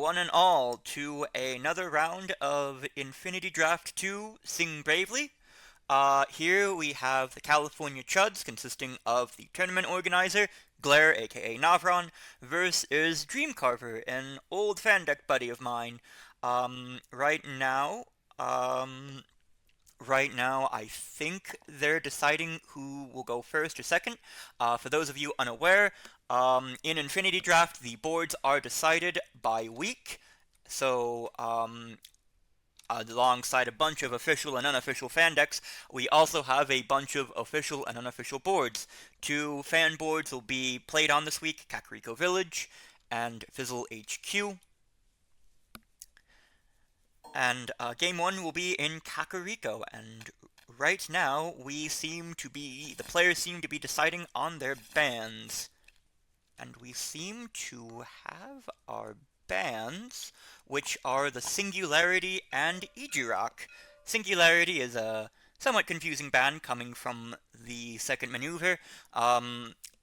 one and all, to another round of Infinity Draft 2 Sing Bravely. Here we have the California Chuds, consisting of the tournament organizer, Glare, aka Navron, versus Dreamcarver, an old fan deck buddy of mine. Um, right now, um, right now, I think they're deciding who will go first or second. For those of you unaware, in Infinity Draft, the boards are decided by week. So, alongside a bunch of official and unofficial fan decks, we also have a bunch of official and unofficial boards. Two fan boards will be played on this week, Kakariko Village and Fizzle HQ. And game one will be in Kakariko, and right now the players seem to be deciding on their bans. And we seem to have our bans, which are the Singularity and Ijirak. Singularity is a somewhat confusing ban coming from the second maneuver.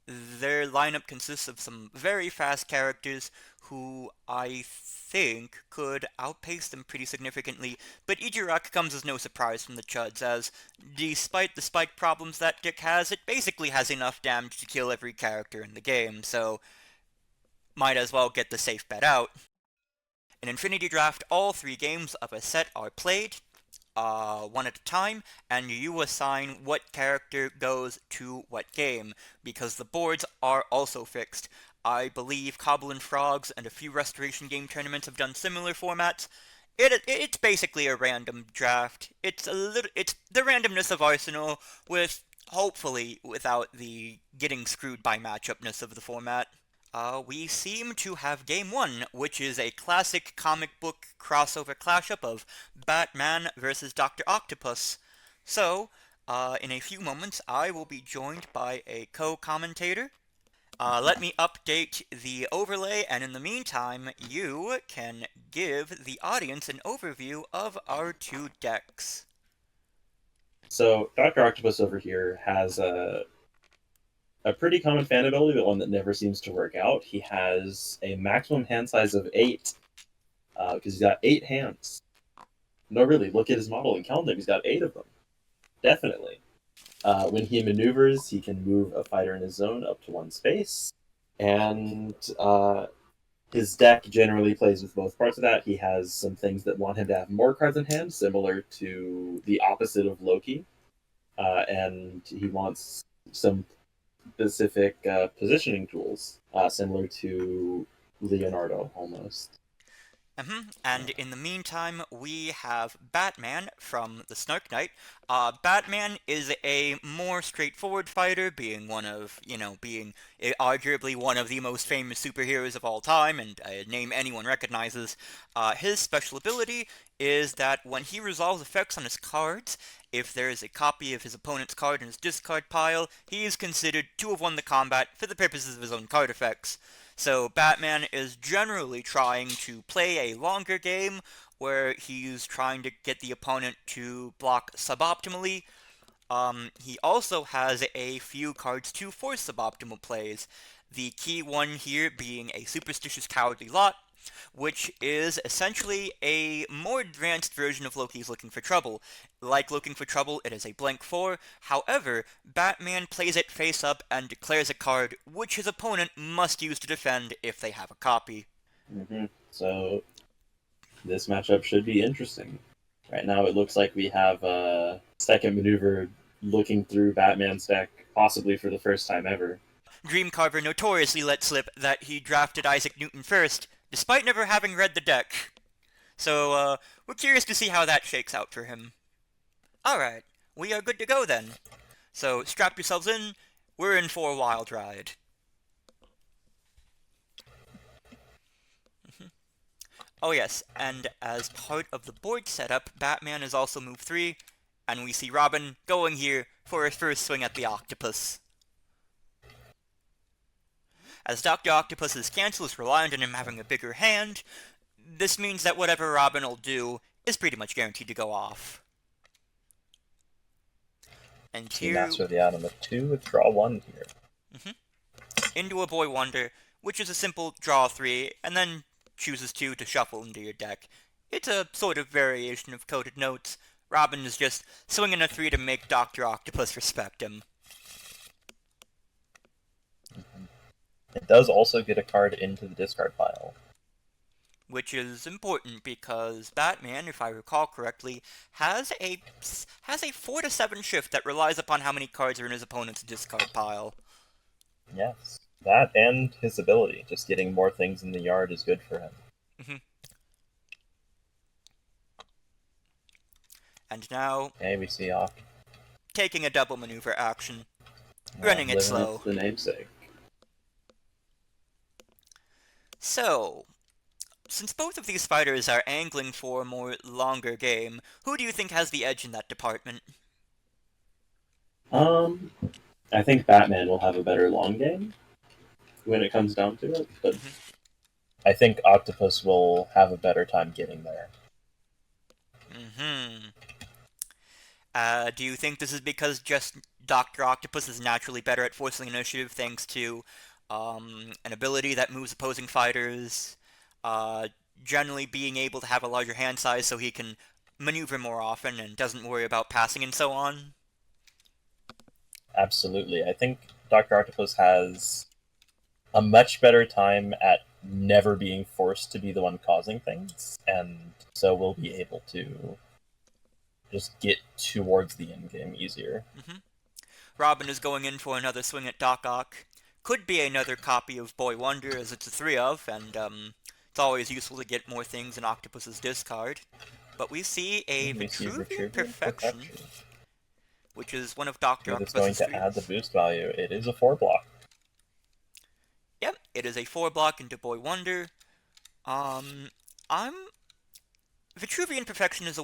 Their lineup consists of some very fast characters who I think could outpace them pretty significantly, but Ijirak comes as no surprise from the Chuds, as despite the spike problems that Dick has, it basically has enough damage to kill every character in the game, so might as well get the safe bet out. In Infinity Draft, all three games of a set are played, one at a time, and you assign what character goes to what game, because the boards are also fixed. I believe Cobble and Frogs and a few Restoration game tournaments have done similar formats. It's basically a random draft. It's the randomness of Arsenal, with hopefully without the getting screwed by matchupness of the format. We seem to have game one, which is a classic comic book crossover clash-up of Batman versus Dr. Octopus. So, in a few moments, I will be joined by a co-commentator. Let me update the overlay, and in the meantime, you can give the audience an overview of our two decks. So Dr. Octopus over here has a pretty common fan ability, but one that never seems to work out. He has a maximum hand size of 8, because he's got 8 hands. No, really, look at his model and count them. He's got 8 of them. Definitely. When he maneuvers, he can move a fighter in his zone up to 1 space. And his deck generally plays with both parts of that. He has some things that want him to have more cards in hand, similar to the opposite of Loki. And he wants some specific positioning tools, similar to Leonardo almost. And in the meantime, we have Batman from the Snark Knight. Batman is a more straightforward fighter, being arguably one of the most famous superheroes of all time, and a name anyone recognizes. His special ability is that when he resolves effects on his cards, if there is a copy of his opponent's card in his discard pile, he is considered to have won the combat for the purposes of his own card effects. So Batman is generally trying to play a longer game where he's trying to get the opponent to block suboptimally. He also has a few cards to force suboptimal plays. The key one here being a Superstitious Cowardly Lot, which is essentially a more advanced version of Loki's Looking for Trouble. Like Looking for Trouble, it is a blank 4. However, Batman plays it face up and declares a card which his opponent must use to defend if they have a copy. So this matchup should be interesting. Right now it looks like we have a second maneuver looking through Batman's deck, possibly for the first time ever. Dreamcarver notoriously let slip that he drafted Isaac Newton first, despite never having read the deck. So, we're curious to see how that shakes out for him. Alright, we are good to go then. So, strap yourselves in, we're in for a wild ride. Oh yes, and as part of the board setup, Batman is also move 3, and we see Robin going here for his first swing at the octopus. As Dr. Octopus's cancel is reliant on him having a bigger hand, this means that whatever Robin will do is pretty much guaranteed to go off. And He here... Master the Atom at 2 with draw 1 here. Into a Boy Wonder, which is a simple draw 3, and then chooses to shuffle into your deck. It's a sort of variation of coded notes. Robin is just swinging a 3 to make Dr. Octopus respect him. It does also get a card into the discard pile. Which is important because Batman, if I recall correctly, has a 4 to 7 shift that relies upon how many cards are in his opponent's discard pile. Yes. That and his ability. Just getting more things in the yard is good for him. Mm-hmm. And now, Okay, we see Oct. taking a double maneuver action, running it living slow. That's the namesake. So, since both of these fighters are angling for a more longer game, who do you think has the edge in that department? I think Batman will have a better long game when it comes down to it, but I think Octopus will have a better time getting there. Mm-hmm. Do you think this is because just Dr. Octopus is naturally better at forcing initiative thanks to an ability that moves opposing fighters, generally being able to have a larger hand size so he can maneuver more often and doesn't worry about passing and so on? Absolutely. I think Dr. Octopus has a much better time at never being forced to be the one causing things, and so we'll be able to just get towards the end game easier. Mm-hmm. Robin is going in for another swing at Doc Ock. Could be another copy of Boy Wonder, as it's a 3 of, and it's always useful to get more things in Octopus's discard. But we see a We see Vitruvian Vitruvian Perfection, which is one of Dr. It's going Octopus's to add the 3s. boost value. It is a 4 block. Yep, it is a 4 block into Boy Wonder. I'm Vitruvian Perfection is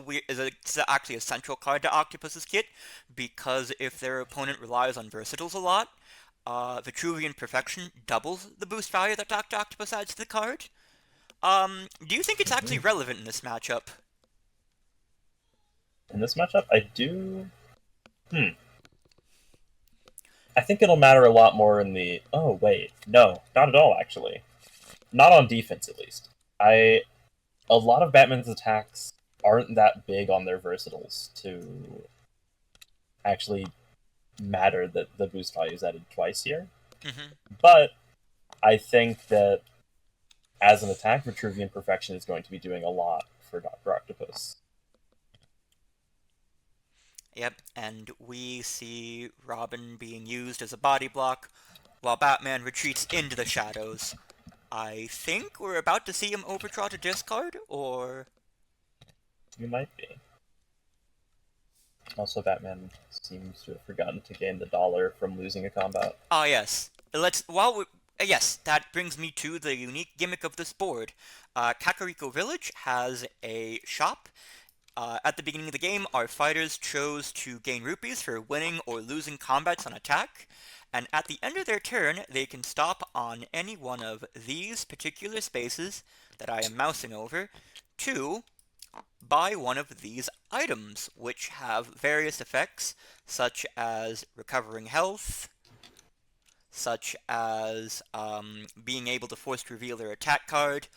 actually a central card to Octopus's kit, because if their opponent relies on versatiles a lot, Vitruvian Perfection doubles the boost value that Dr. Octopus adds to the card. Do you think it's actually relevant in this matchup? In this matchup, I do. I think it'll matter a lot more in the. Oh wait, no, not at all. Actually, not on defense at least. A lot of Batman's attacks aren't that big on their versatiles to actually matter that the boost value is added twice here. Mm-hmm. But I think that as an attack, Vitruvian Perfection is going to be doing a lot for Dr. Octopus. Yep, and we see Robin being used as a body block, while Batman retreats into the shadows. I think we're about to see him overdraw to discard, or... You might be. Also, Batman seems to have forgotten to gain the dollar from losing a combat. Ah, yes. Yes, that brings me to the unique gimmick of this board. Kakariko Village has a shop. At the beginning of the game, our fighters chose to gain rupees for winning or losing combats on attack, and at the end of their turn, they can stop on any one of these particular spaces that I am mousing over to buy one of these items, which have various effects, such as recovering health, such as being able to force reveal their attack card.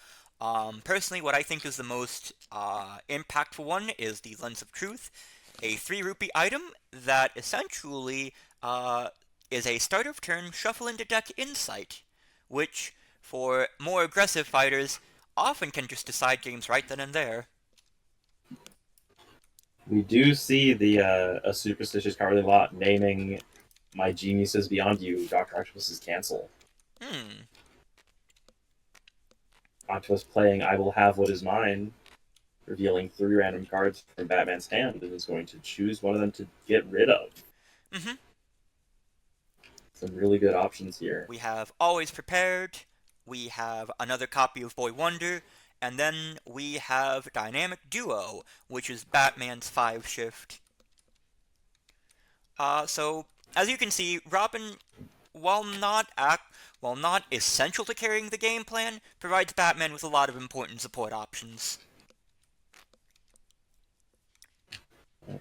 Personally, what I think is the most impactful one is the Lens of Truth, a 3 rupee item that essentially is a start of turn shuffle into deck insight, which for more aggressive fighters often can just decide games right then and there. we do see the a superstitious cowardly lot naming "My Genius is Beyond You." Dr. Octopus's cancel. Octopus playing "I Will Have What Is Mine," revealing 3 random cards from Batman's hand, and is going to choose one of them to get rid of. Mm-hmm. Some really good options here. We have Always Prepared, we have another copy of Boy Wonder, and then we have Dynamic Duo, which is Batman's 5 shift. So, as you can see, Robin, while not essential to carrying the game plan, provides Batman with a lot of important support options.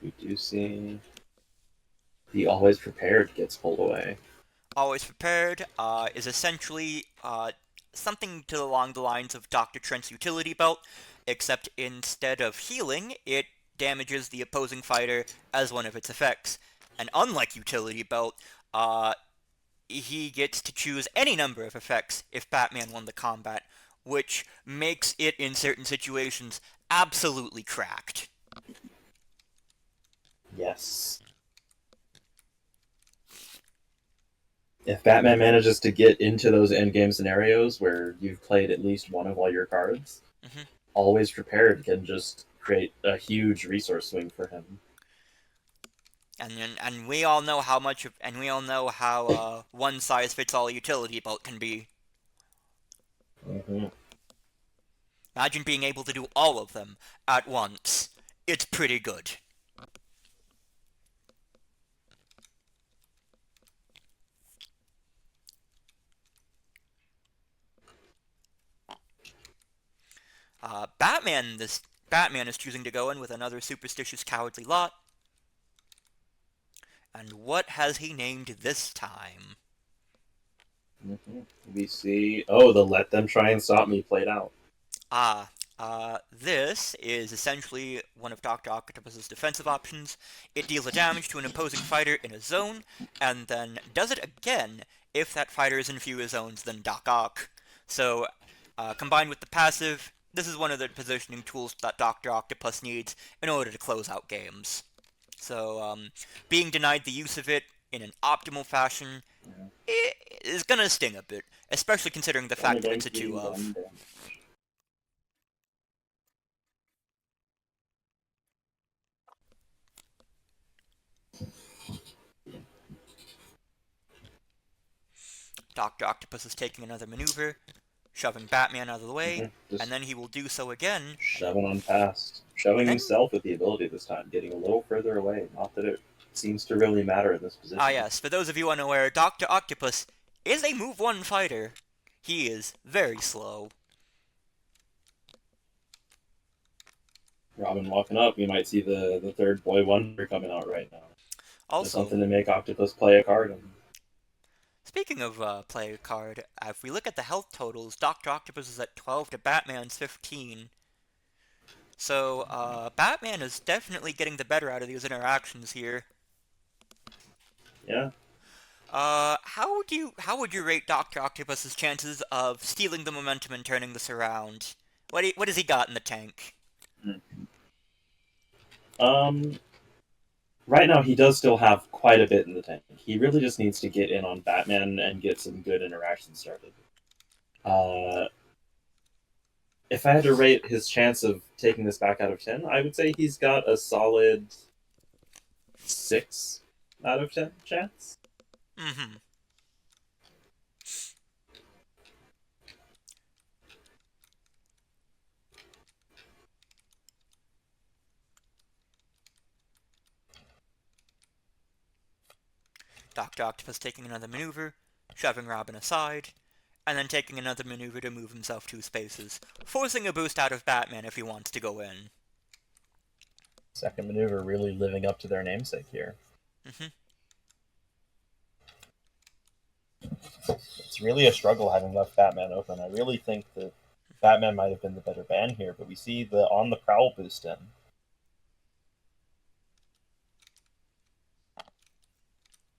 We do see the Always Prepared gets pulled away. Always Prepared is essentially something along the lines of Dr. Trent's utility belt, except instead of healing, it damages the opposing fighter as one of its effects. And unlike utility belt, he gets to choose any number of effects if Batman won the combat, which makes it, in certain situations, absolutely cracked. Yes. If Batman manages to get into those endgame scenarios where you've played at least one of all your cards, Always Prepared can just create a huge resource swing for him. And we all know how one size fits all utility belt can be. Mm-hmm. Imagine being able to do all of them at once. It's pretty good. Batman is choosing to go in with another superstitious cowardly lot. And what has he named this time? Mm-hmm. We see, the Let Them Try and Stop Me played out. This is essentially one of Dr. Octopus's defensive options. It deals a damage to an opposing fighter in a zone, and then does it again if that fighter is in fewer zones than Doc Ock. So, combined with the passive, this is one of the positioning tools that Dr. Octopus needs in order to close out games. So, being denied the use of it in an optimal fashion is gonna sting a bit, especially considering the fact that it's a 2 of. Dr. Octopus is taking another maneuver, shoving Batman out of the way, and then he will do so again. Shoving on past. Shoving himself with the ability this time, getting a little further away. Not that it seems to really matter in this position. Yes, for those of you unaware, Dr. Octopus is a move 1 fighter. He is very slow. Robin walking up, you might see the third Boy Wonder coming out right now. Also, there's something to make Octopus play a card on. Speaking of play a card, if we look at the health totals, Dr. Octopus is at 12 to Batman's 15. So, Batman is definitely getting the better out of these interactions here. Yeah. How would you rate Dr. Octopus's chances of stealing the momentum and turning this around? What has he got in the tank? Right now he does still have quite a bit in the tank. He really just needs to get in on Batman and get some good interactions started. If I had to rate his chance of taking this back out of 10, I would say he's got a solid 6 out of 10 chance. Mm-hmm. Dr. Octopus taking another maneuver, shoving Robin aside, and then taking another maneuver to move himself 2 spaces, forcing a boost out of Batman if he wants to go in. Second maneuver really living up to their namesake here. Mm-hmm. It's really a struggle having left Batman open. I really think that Batman might have been the better ban here, but we see the on the prowl boost in.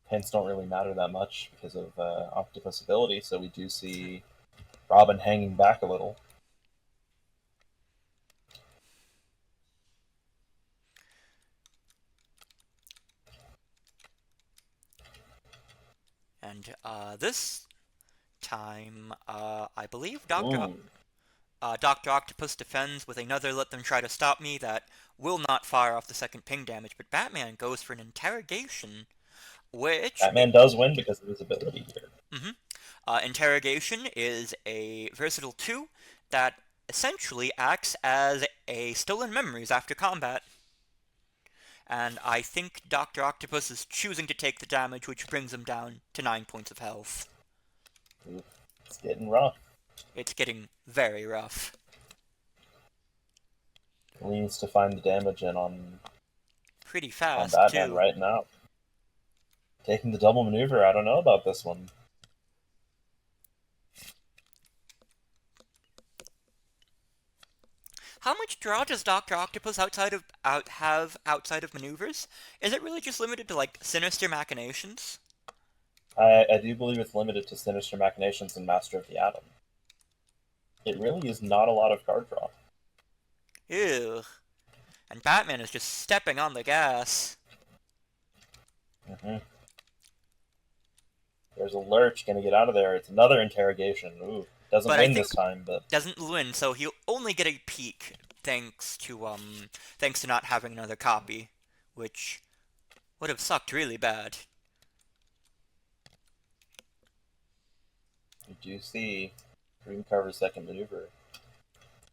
Hints don't really matter that much because of Octopus' ability, so we do see Robin hanging back a little. And this time, I believe Dr. Octopus defends with another Let Them Try to Stop Me that will not fire off the second ping damage, but Batman goes for an interrogation, which... Batman does win because of his ability here. Mm-hmm. Interrogation is a versatile 2 that essentially acts as a stolen memories after combat. And I think Dr. Octopus is choosing to take the damage, which brings him down to 9 points of health. It's getting rough. It's getting very rough. He needs to find the damage in on pretty fast, on Batman too. right now. Taking the double maneuver, I don't know about this one. How much draw does Doctor Octopus have outside of maneuvers? Is it really just limited to like sinister machinations? I do believe it's limited to Sinister Machinations and Master of the Atom. It really is not a lot of card draw. Ew. And Batman is just stepping on the gas. Mm-hmm. There's a Lurch gonna get out of there. It's another interrogation. Ooh, doesn't But I win think this time, but doesn't win, so he'll only get a peek thanks to not having another copy, which would have sucked really bad. you do see Green Carver's second maneuver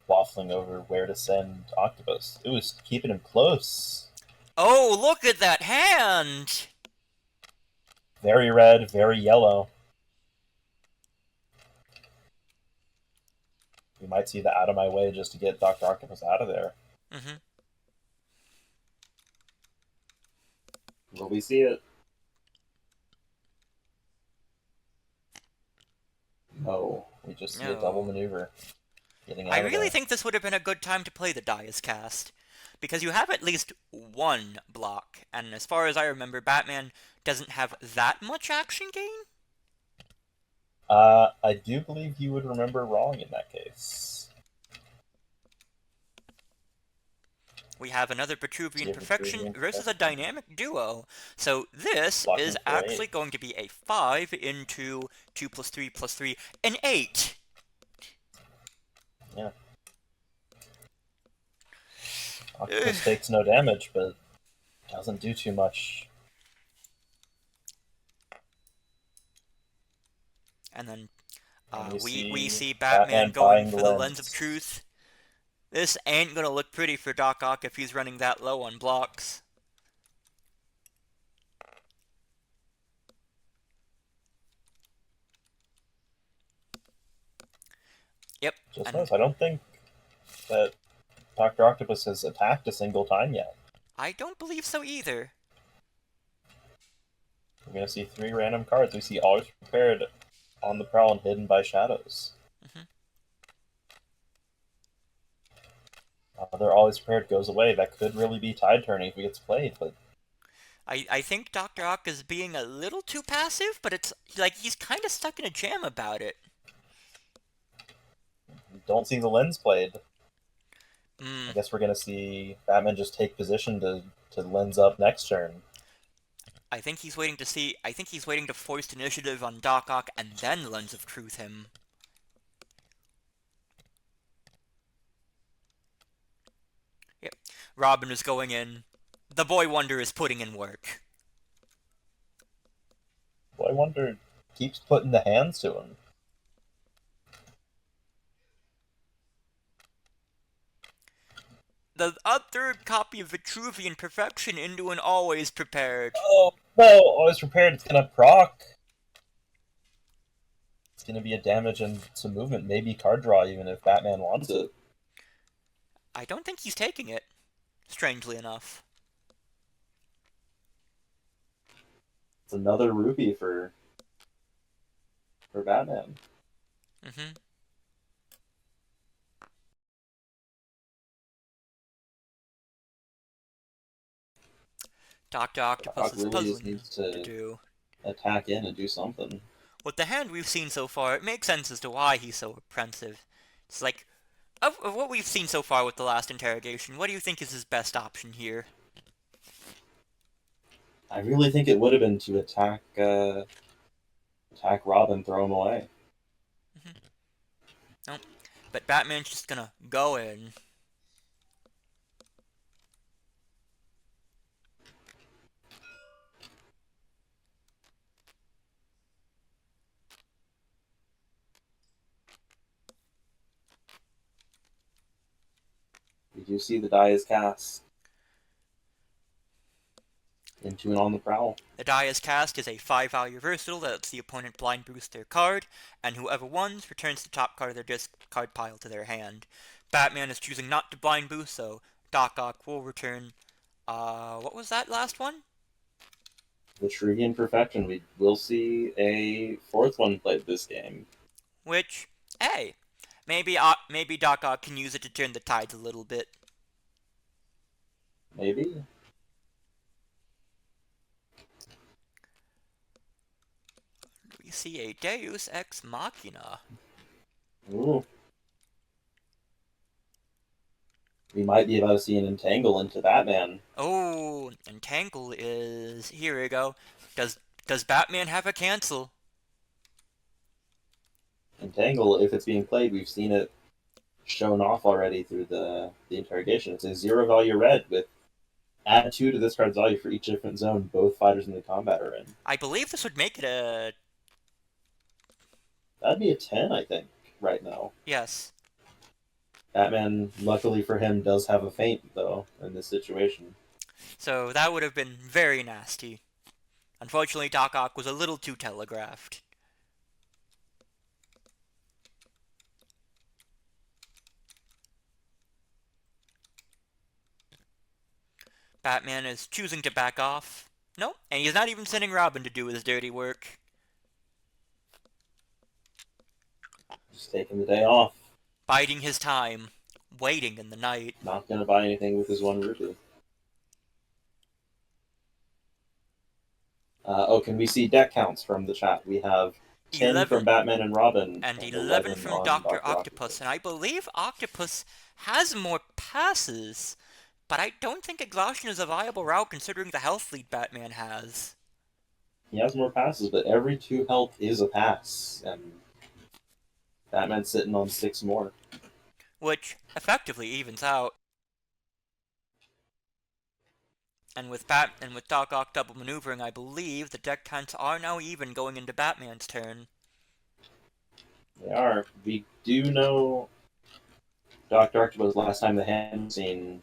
waffling over where to send Octopus. It was keeping him close. Oh, look at that hand! Very red, very yellow. We might see the out of my way just to get Dr. Octopus out of there. Mm-hmm. Will we see it? No. We just see a double No. maneuver. Getting I out of really there. think this would have been a good time to play the die is cast, because you have at least one block, and as far as I remember, Batman doesn't have that much action gain? I do believe you would remember wrong in that case. We have another Petruvian Yeah, Perfection Petruvian versus a Perfection. dynamic duo. So this Blocking is for actually 8. going to be a 5 into 2 plus 3, an 8. Yeah. Octopus takes no damage, but doesn't do too much. And then And we see Batman Batman going buying the for the lens of lens. truth. This ain't gonna look pretty for Doc Ock if he's running that low on blocks. Yep, Just and notice, I don't think that Dr. Octopus has attacked a single time yet. I don't believe so either. We're going to see 3 random cards. We see Always Prepared, On the Prowl, and Hidden by Shadows. Mm-hmm. They're Always Prepared goes away. That could really be tide turning if it gets played, but I think Dr. Ock is being a little too passive, but it's like he's kind of stuck in a jam about it. don't see the lens played. Mm. I guess we're going to see Batman just take position to lens up next turn. I think he's waiting to see. I think he's waiting to force initiative on Doc Ock and then Lens of Truth him. Yep. Robin is going in. The Boy Wonder is putting in work. Boy Wonder keeps putting the hands to him. The other copy of Vitruvian Perfection into an Always Prepared. Oh, no! Always Prepared, it's going to proc. It's going to be a damage and some movement, maybe card draw even if Batman wants it. I don't think he's taking it, strangely enough. It's another rupee for Batman. Mm-hmm. Dr. Octopus is really just puzzling needs to to do. attack in and do something. With the hand we've seen so far, it makes sense as to why he's so apprehensive. It's like, of what we've seen so far with the last interrogation, what do you think is his best option here? I really think it would have been to attack Robin, throw him away. Mm-hmm. Nope. But Batman's just gonna go in. Did you see the die is cast into an on the prowl? The die is cast is a 5-value versatile that lets the opponent blind boost their card, and whoever wins returns the top card of their discard pile to their hand. Batman is choosing not to blind boost, so Doc Ock will return. What was that last one? Vitruvian Perfection. We will see a 4th one played this game. Which, hey, Maybe Doc Ock can use it to turn the tides a little bit. Maybe. We see a Deus Ex Machina. Ooh. We might be about to see an entangle into Batman. Oh, Entangle is... Here we go. Does Batman have a cancel? Entangle, if it's being played, we've seen it shown off already through the interrogation. It's a 0 value red with add 2 to this card's value for each different zone both fighters in the combat are in. I believe this would make it a... That'd be a 10, I think, right now. Yes. Batman, luckily for him, does have a feint, though, in this situation. So that would have been very nasty. Unfortunately, Doc Ock was a little too telegraphed. Batman is choosing to back off. No, and he's not even sending Robin to do his dirty work. Just taking the day off. Biding his time. Waiting in the night. Not going to buy anything with his 1 rupee. Can we see deck counts from the chat? We have 10 11 from Batman and Robin. and 11 from Dr. Octopus. And I believe Octopus has more passes, but I don't think exhaustion is a viable route considering the health lead Batman has. He has more passes, but every 2 health is a pass, and Batman's sitting on 6 more. Which effectively evens out. And with Doc Ock double maneuvering, I believe the deck counts are now even going into Batman's turn. They are. We do know Dr. Octopus last time the hand scene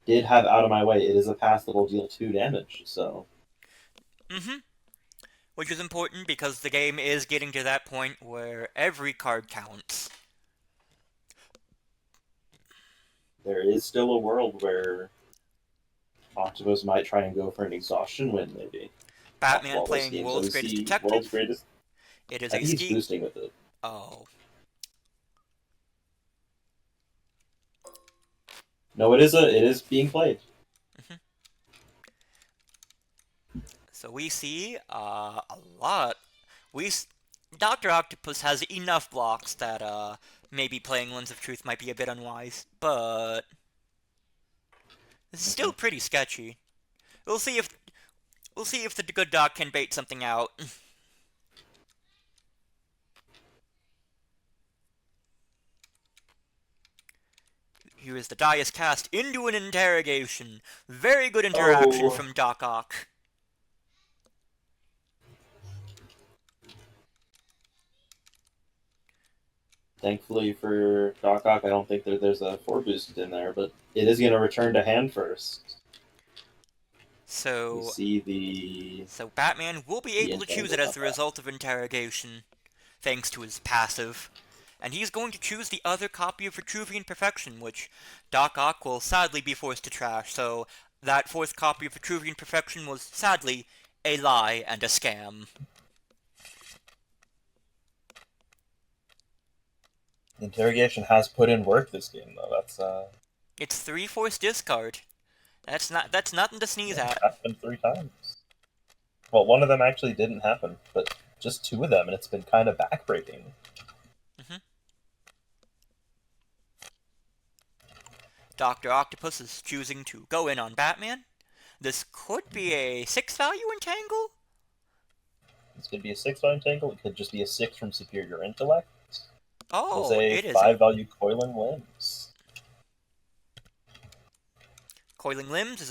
did have Out of My Way. It is a pass that will deal 2 damage, so... Which is important because the game is getting to that point where every card counts. There is still a world where Octopus might try and go for an exhaustion win, maybe. Batman playing World's Greatest Detective. World's Greatest. It is I think he's boosting with it. Oh. No, it is being played. So we see a lot. Dr. Octopus has enough blocks that maybe playing Lens of Truth might be a bit unwise, but this is still pretty sketchy. We'll see if the good doc can bait something out. Here is the die is cast into an interrogation. Very good interaction from Doc Ock. Thankfully for Doc Ock, I don't think there's a 4 boosted in there, but it is going to return to hand first. So Batman will be able to choose it as the result of interrogation, thanks to his passive. And he's going to choose the other copy of Vitruvian Perfection, which Doc Ock will sadly be forced to trash, so that 4th copy of Vitruvian Perfection was sadly a lie and a scam. The interrogation has put in work this game, though. That's It's 3 force discard. That's nothing to sneeze at. It's happened 3 times. Well, one of them actually didn't happen, but just 2 of them, and it's been kind of backbreaking. Dr. Octopus is choosing to go in on Batman. This could be a 6 value entangle? This could be a 6 value entangle, it could just be a 6 from Superior Intellect. Oh, it is a 5 value Coiling Limbs. Coiling Limbs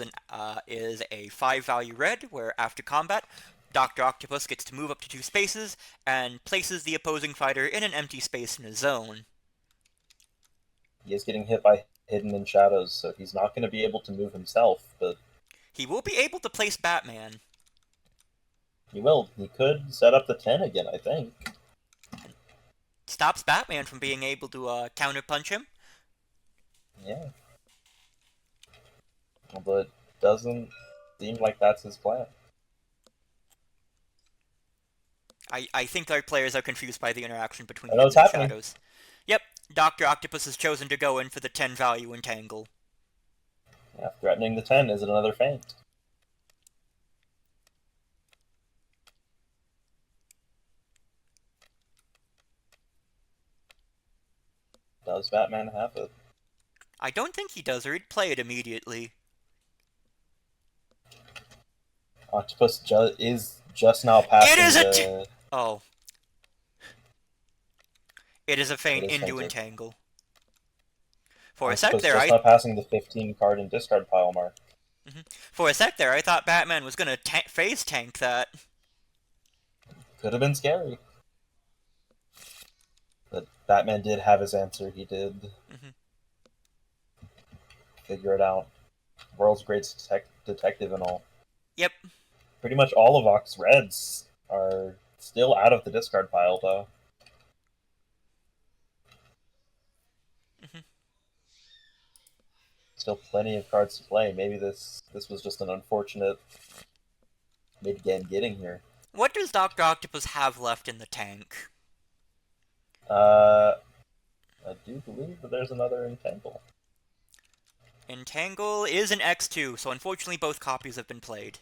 is a 5 value red, where after combat, Dr. Octopus gets to move up to 2 spaces and places the opposing fighter in an empty space in his zone. He is getting hit by Hidden in Shadows, so he's not going to be able to move himself, but... He will be able to place Batman. He will. He could set up the 10 again, I think. Stops Batman from being able to counterpunch him. Yeah. But it doesn't seem like that's his plan. I think our players are confused by the interaction between I know what's Hidden happening. Shadows. Yep, Dr. Octopus has chosen to go in for the 10 value entangle. Yeah, threatening the 10. Is it another feint? Does Batman have it? I don't think he does, or he'd play it immediately. Octopus is just now It passing isn't! the... Oh. It is a feint It is into feinted. entangle. For a sec Octopus there, just now passing the 15 card and discard pile mark. For a sec there, I thought Batman was gonna phase tank that. Could have been scary. But Batman did have his answer. He did figure it out. World's greatest detective and all. Yep. Pretty much all of Oc's reds are still out of the discard pile, though. Still plenty of cards to play. Maybe this was just an unfortunate mid-game getting here. What does Dr. Octopus have left in the tank? I do believe that there's another Entangle. Entangle is an X2, so unfortunately both copies have been played.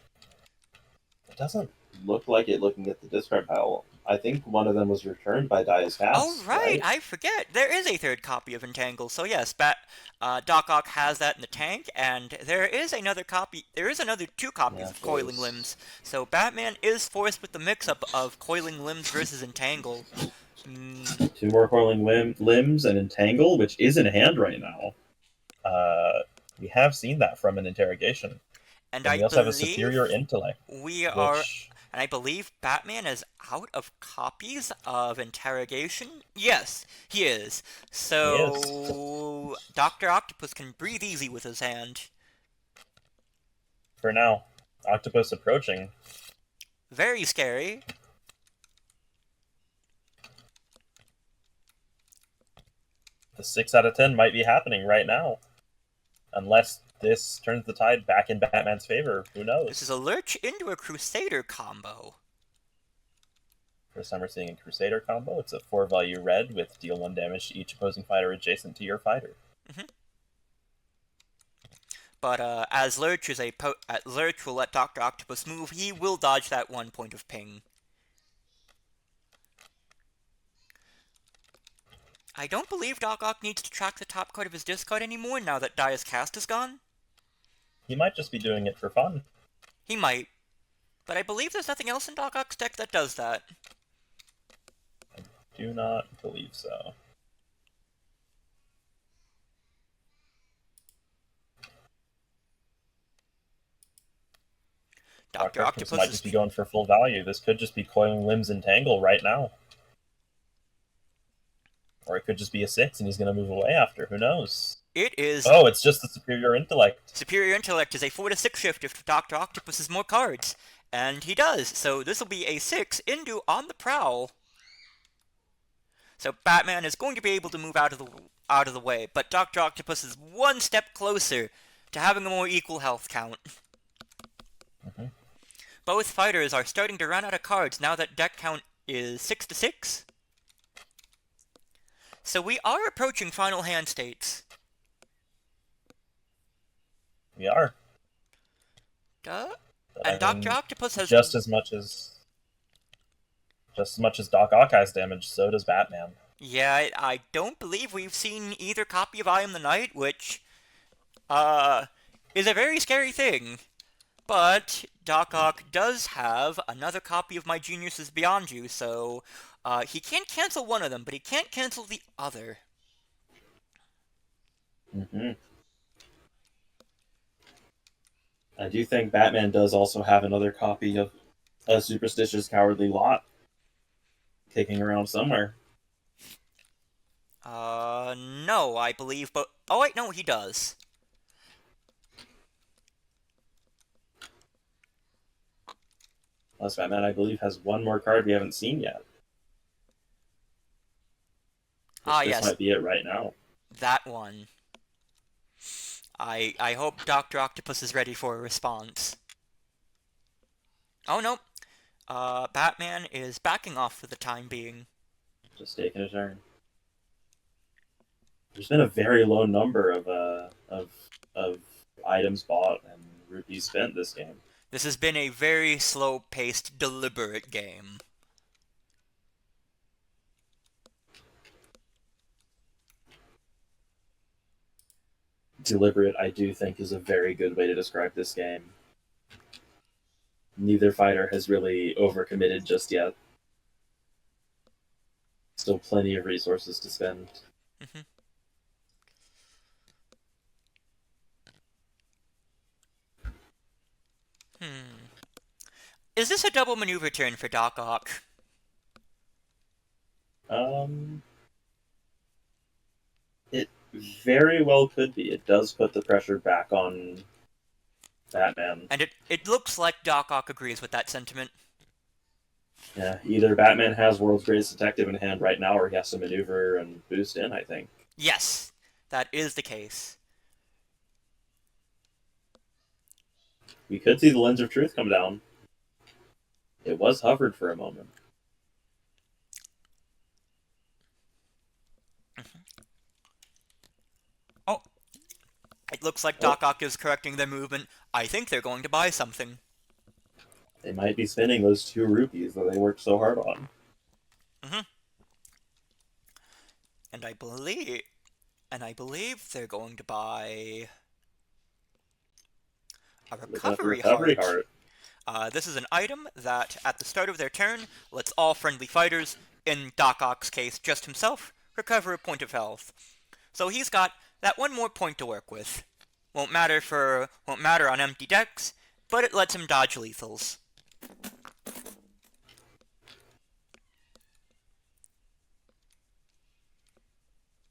It doesn't look like it looking at the discard pile. I think one of them was returned by Dias Cast. Oh, right, I forget. There is a third copy of Entangle, so yes, Doc Ock has that in the tank, and there is another copy. There is another 2 copies of Coiling Limbs, so Batman is forced with the mix-up of Coiling Limbs versus Entangle. 2 more Coiling Limbs and Entangle, which is in hand right now. We have seen that from an interrogation. And we also have a superior intellect. And I believe Batman is out of copies of Interrogation? Yes, he is. So, Dr. Octopus can breathe easy with his hand. For now. Octopus approaching. Very scary. The 6 out of 10 might be happening right now. Unless this turns the tide back in Batman's favor. Who knows? This is a Lurch into a Crusader combo. First time we're seeing a Crusader combo. It's a 4-value red with deal 1 damage to each opposing fighter adjacent to your fighter. But as Lurch is Lurch will let Dr. Octopus move, he will dodge that 1 point of ping. I don't believe Doc Ock needs to track the top card of his discard anymore now that Dias Cast is gone. He might just be doing it for fun. He might. But I believe there's nothing else in Doc Ock's deck that does that. I do not believe so. Dr. Octopus might just be going for full value. This could just be Coiling Limbs Entangle right now. Or it could just be a 6 and he's going to move away after. Who knows? It is... Oh, it's just the Superior Intellect. Superior Intellect is a 4 to 6 shift if Dr. Octopus has more cards. And he does, so this will be a 6 into On the Prowl. So Batman is going to be able to move out of the way, but Dr. Octopus is 1 step closer to having a more equal health count. Both fighters are starting to run out of cards now that deck count is 6 to 6. So we are approaching final hand states. We are. And Dr. Octopus has just as much as Doc Ock has damage, so does Batman. Yeah, I don't believe we've seen either copy of I Am the Night, which is a very scary thing. But Doc Ock does have another copy of My Genius is Beyond You, so he can't cancel one of them, but he can't cancel the other. I do think Batman does also have another copy of A Superstitious Cowardly Lot kicking around somewhere. No, I believe, but... Oh, wait, no, he does. Plus, Batman, I believe, has one more card we haven't seen yet. This might be it right now. That one. I hope Dr. Octopus is ready for a response. Oh, no. Batman is backing off for the time being. Just taking a turn. there's been a very low number of items bought and rupees spent this game. This has been a very slow-paced, deliberate game. Deliberate, I do think, is a very good way to describe this game. Neither fighter has really overcommitted just yet. Still plenty of resources to spend. Mm-hmm. Is this a double maneuver turn for Doc Ock? It very well could be. It does put the pressure back on Batman. And it looks like Doc Ock agrees with that sentiment. Yeah, either Batman has World's Greatest Detective in hand right now, or he has to maneuver and boost in, I think. Yes, that is the case. We could see the Lens of Truth come down. It was hovered for a moment. Oh, it looks like Doc Ock is correcting their movement. I think they're going to buy something. They might be spending those 2 rupees that they worked so hard on. Mm-hmm. And I believe they're going to buy a recovery heart. This is an item that, at the start of their turn, lets all friendly fighters, in Doc Ock's case just himself, recover a point of health. So he's got that one more point to work with. Won't matter on empty decks, but it lets him dodge lethals.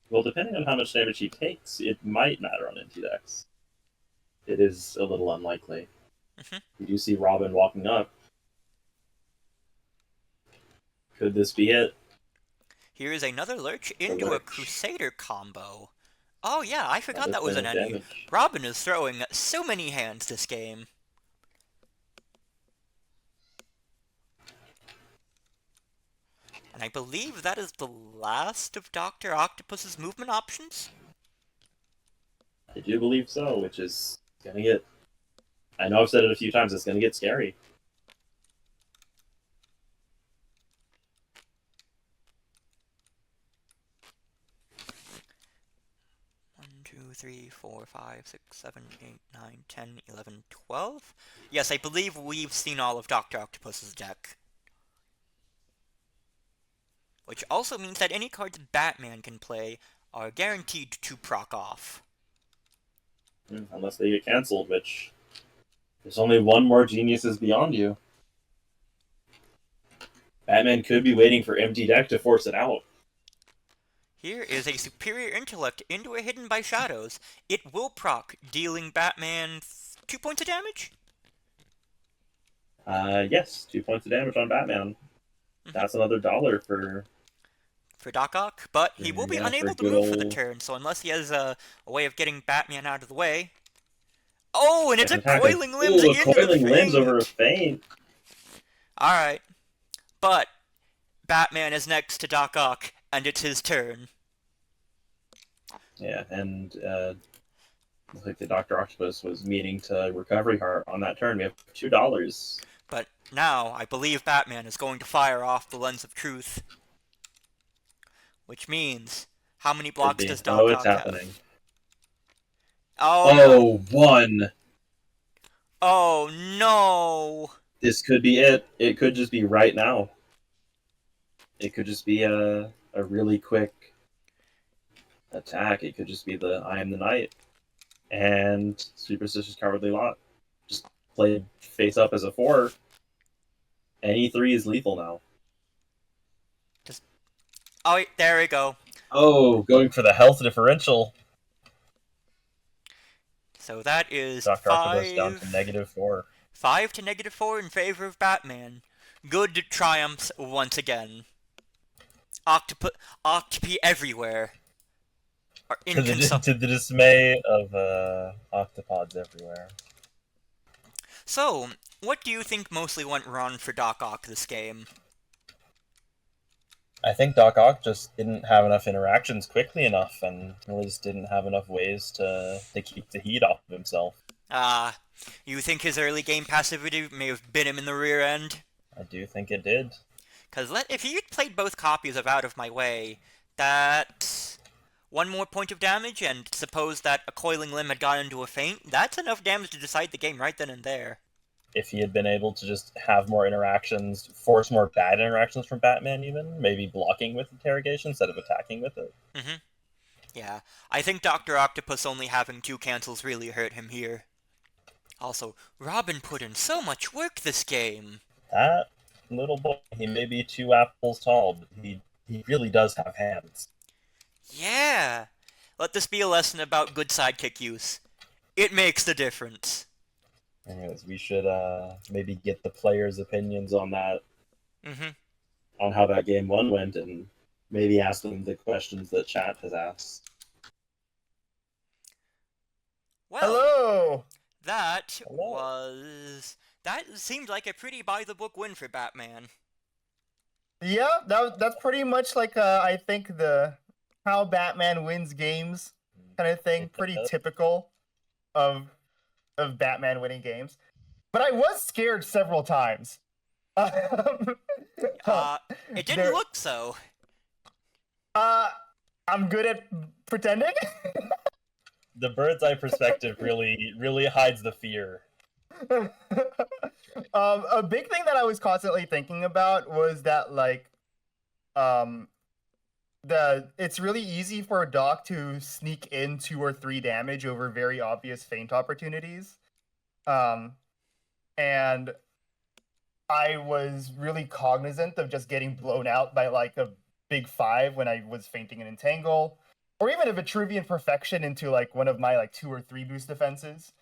Well, depending on how much damage he takes, it might matter on empty decks. It is a little unlikely. Mm-hmm. You do see Robin walking up. Could this be it? Here is another Lurch into a Crusader combo. Oh yeah, I forgot Another that was an point of enemy. damage. Robin is throwing so many hands this game. And I believe that is the last of Dr. Octopus's movement options? I do believe so, which is gonna get... I know I've said it a few times, it's gonna get scary. One, 2, 3, 4, 5, 6, 7, 8, 9, 10, 11, 12? Yes, I believe we've seen all of Dr. Octopus's deck. Which also means that any cards Batman can play are guaranteed to proc off. Unless they get cancelled, which... There's only one more Geniuses beyond you. Batman could be waiting for empty deck to force it out. Here is a Superior Intellect into a Hidden by Shadows. It will proc, dealing Batman 2 points of damage? Yes, 2 points of damage on Batman. Mm-hmm. That's another $1 for Doc Ock, but he will be unable to move for the turn, so unless he has a way of getting Batman out of the way... Oh, and it's a Coiling Limbs into the Coiling Limbs Feint! over a Feint! Alright. But, Batman is next to Doc Ock, and it's his turn. Yeah, and looks like the Dr. Octopus was meaning to Recovery Heart on that turn. We have $2. But now, I believe Batman is going to fire off the Lens of Truth. Which means, how many blocks does Doc Ock have? Happening. Oh, 1! Oh no! This could be it. It could just be right now. It could just be a really quick attack. It could just be the I am the Knight. And Superstitious Cowardly Lot. Just played face up as a 4. Any 3 is lethal now. Oh, there we go. Oh, going for the health differential. So that is Dr. Octopus down to -4. 5 to -4 in favor of Batman. Good triumphs once again. Octopi everywhere. To the dismay of octopods everywhere. So, what do you think mostly went wrong for Doc Ock this game? I think Doc Ock just didn't have enough interactions quickly enough, and really just didn't have enough ways to keep the heat off of himself. You think his early game passivity may have bit him in the rear end? I do think it did. Because if he had played both copies of Out of My Way, that's one more point of damage, and suppose that a coiling limb had gone into a feint, that's enough damage to decide the game right then and there. If he had been able to just have more interactions, force more bad interactions from Batman even, maybe blocking with interrogation instead of attacking with it. Mm-hmm. Yeah, I think Dr. Octopus only having 2 cancels really hurt him here. Also, Robin put in so much work this game. That little boy, he may be 2 apples tall, but he really does have hands. Yeah. Let this be a lesson about good sidekick use. It makes the difference. Anyways, we should maybe get the players' opinions on that, Mm-hmm. on how that game 1 went, and maybe ask them the questions that chat has asked. Well, Hello! that Hello. was... That seemed like a pretty by-the-book win for Batman. Yeah, that's pretty much like I think the how Batman wins games kind of thing. Pretty typical of Batman winning games. But I was scared several times. It didn't There- look so. I'm good at pretending. The bird's eye perspective really hides the fear. A big thing that I was constantly thinking about was that it's really easy for a Doc to sneak in 2 or 3 damage over very obvious feint opportunities. And I was really cognizant of just getting blown out by like a big 5 when I was feinting an Entangle, or even a Vitruvian Perfection into like one of my like 2 or 3 boost defenses.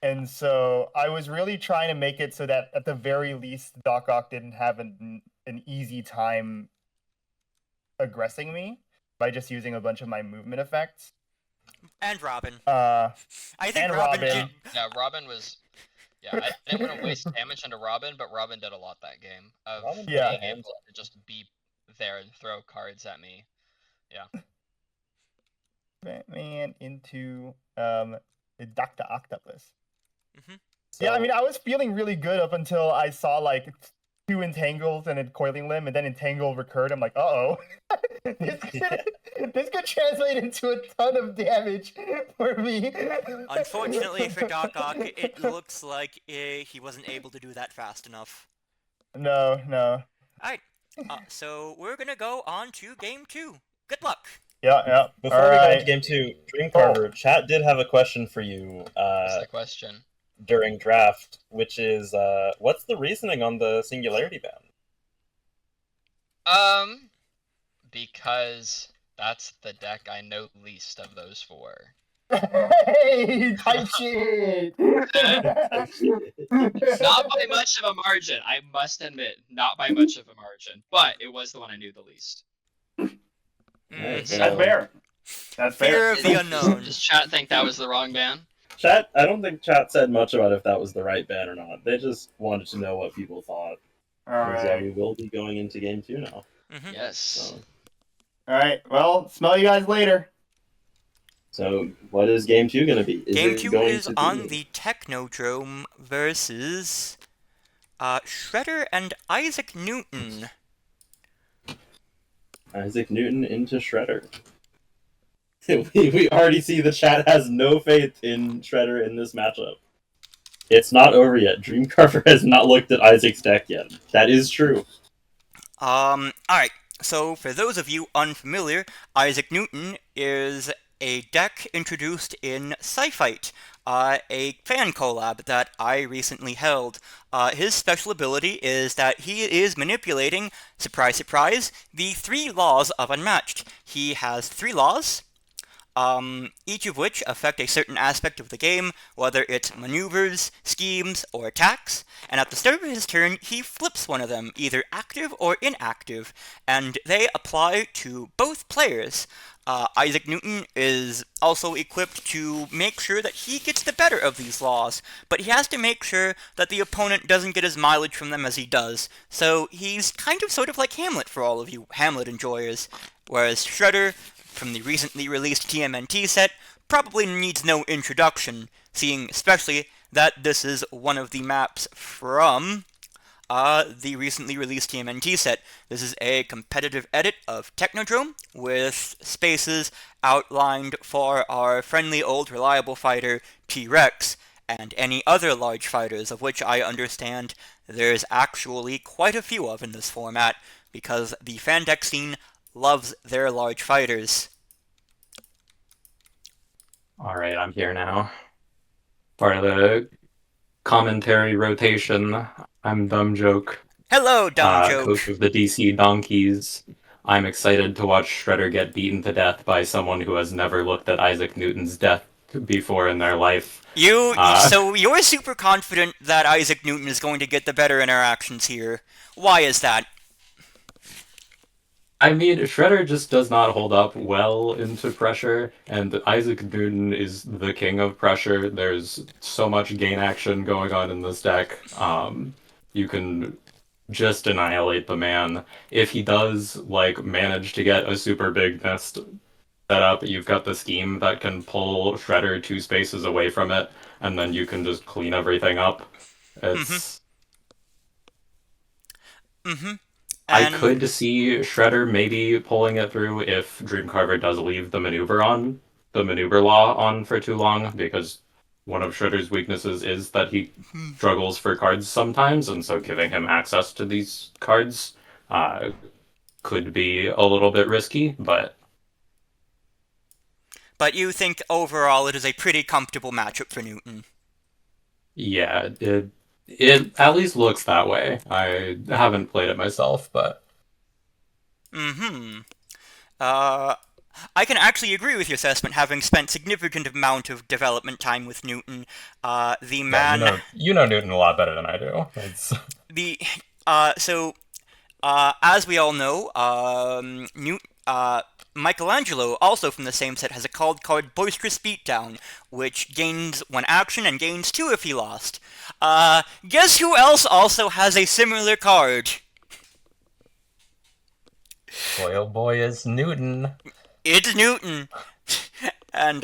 And so I was really trying to make it so that at the very least Doc Ock didn't have an easy time aggressing me by just using a bunch of my movement effects. And Robin. Uh, I think and Robin Robin. did... Yeah, Robin was. Yeah, I didn't want to waste damage into Robin, but Robin did a lot that game of Robin being Yeah. able to just be there and throw cards at me. Batman into Dr. Octopus. Mhm. Yeah, I So- mean, I was feeling really good up until I saw like 2 entangles and a coiling limb, and then entangle recurred. I'm like, uh-oh. this could translate into a ton of damage for me. Unfortunately for Doc Ock, it looks like he wasn't able to do that fast enough. No. Alright, so we're gonna go on to game 2. Good luck! Yeah. Before we go into game 2, Dream Carver, chat did have a question for you That's the question. during draft, which is what's the reasoning on the Singularity ban? Because that's the deck I know least of those 4. Hey, type shit! Not by much of a margin, I must admit, not by much of a margin, but it was the one I knew the least. Nice. Mhm. That's fair. That's Fear fair. of the unknown. Does chat think that was the wrong ban? Chat, I don't think chat said much about if that was the right ban or not. They just wanted to know what people thought. All Because, right. we will be going into game 2 now. Mhm. Yes. So, All right. Well, smell you guys later. so what is game 2 going to be? Game it 2 going is to on be- the Technodrome versus Shredder and Isaac Newton. Isaac Newton into Shredder. we already see the chat has no faith in Shredder in this matchup. It's not over yet. Dreamcarver has not looked at Isaac's deck yet. That is true. Alright, so for those of you unfamiliar, Isaac Newton is a deck introduced in Sci-Fight, a fan collab that I recently held. His special ability is that he is manipulating, surprise surprise, the 3 laws of Unmatched. He has 3 laws, each of which affect a certain aspect of the game, whether it's maneuvers, schemes, or attacks, and at the start of his turn, he flips one of them, either active or inactive, and they apply to both players. Isaac Newton is also equipped to make sure that he gets the better of these laws, but he has to make sure that the opponent doesn't get as mileage from them as he does. So he's kind of sort of like Hamlet for all of you Hamlet enjoyers, whereas Shredder, from the recently released TMNT set, probably needs no introduction, seeing especially that this is one of the maps from the recently released TMNT set. This is a competitive edit of Technodrome with spaces outlined for our friendly old reliable fighter T-Rex and any other large fighters, of which I understand there's actually quite a few of in this format, because the Fandex scene loves their large fighters. Alright, I'm here now. Part of the commentary rotation. I'm Dumb Joke. Hello, Dumb Joke. Coach of the DC Donkeys. I'm excited to watch Shredder get beaten to death by someone who has never looked at Isaac Newton's death before in their life. So you're super confident that Isaac Newton is going to get the better interactions here. Why is that? I mean, Shredder just does not hold up well into pressure, and Isaac Newton is the king of pressure. There's so much gain action going on in this deck. You can just annihilate the man. If he does, like, manage to get a super big nest set up, you've got the scheme that can pull Shredder 2 spaces away from it, and then you can just clean everything up. It's... I could see Shredder maybe pulling it through if Dreamcarver does leave the maneuver law on for too long, because one of Shredder's weaknesses is that he struggles for cards sometimes, and so giving him access to these cards could be a little bit risky, but... But you think overall it is a pretty comfortable matchup for Newton? Yeah, it at least looks that way. I haven't played it myself, but... I can actually agree with your assessment, having spent significant amount of development time with Newton. The man... Yeah, you know Newton a lot better than I do. It's... as we all know, Michelangelo, also from the same set, has a card Boisterous Beatdown, which gains 1 action and gains 2 if he lost. Guess who else also has a similar card? Boy, oh boy, it's Newton. It's Newton. And,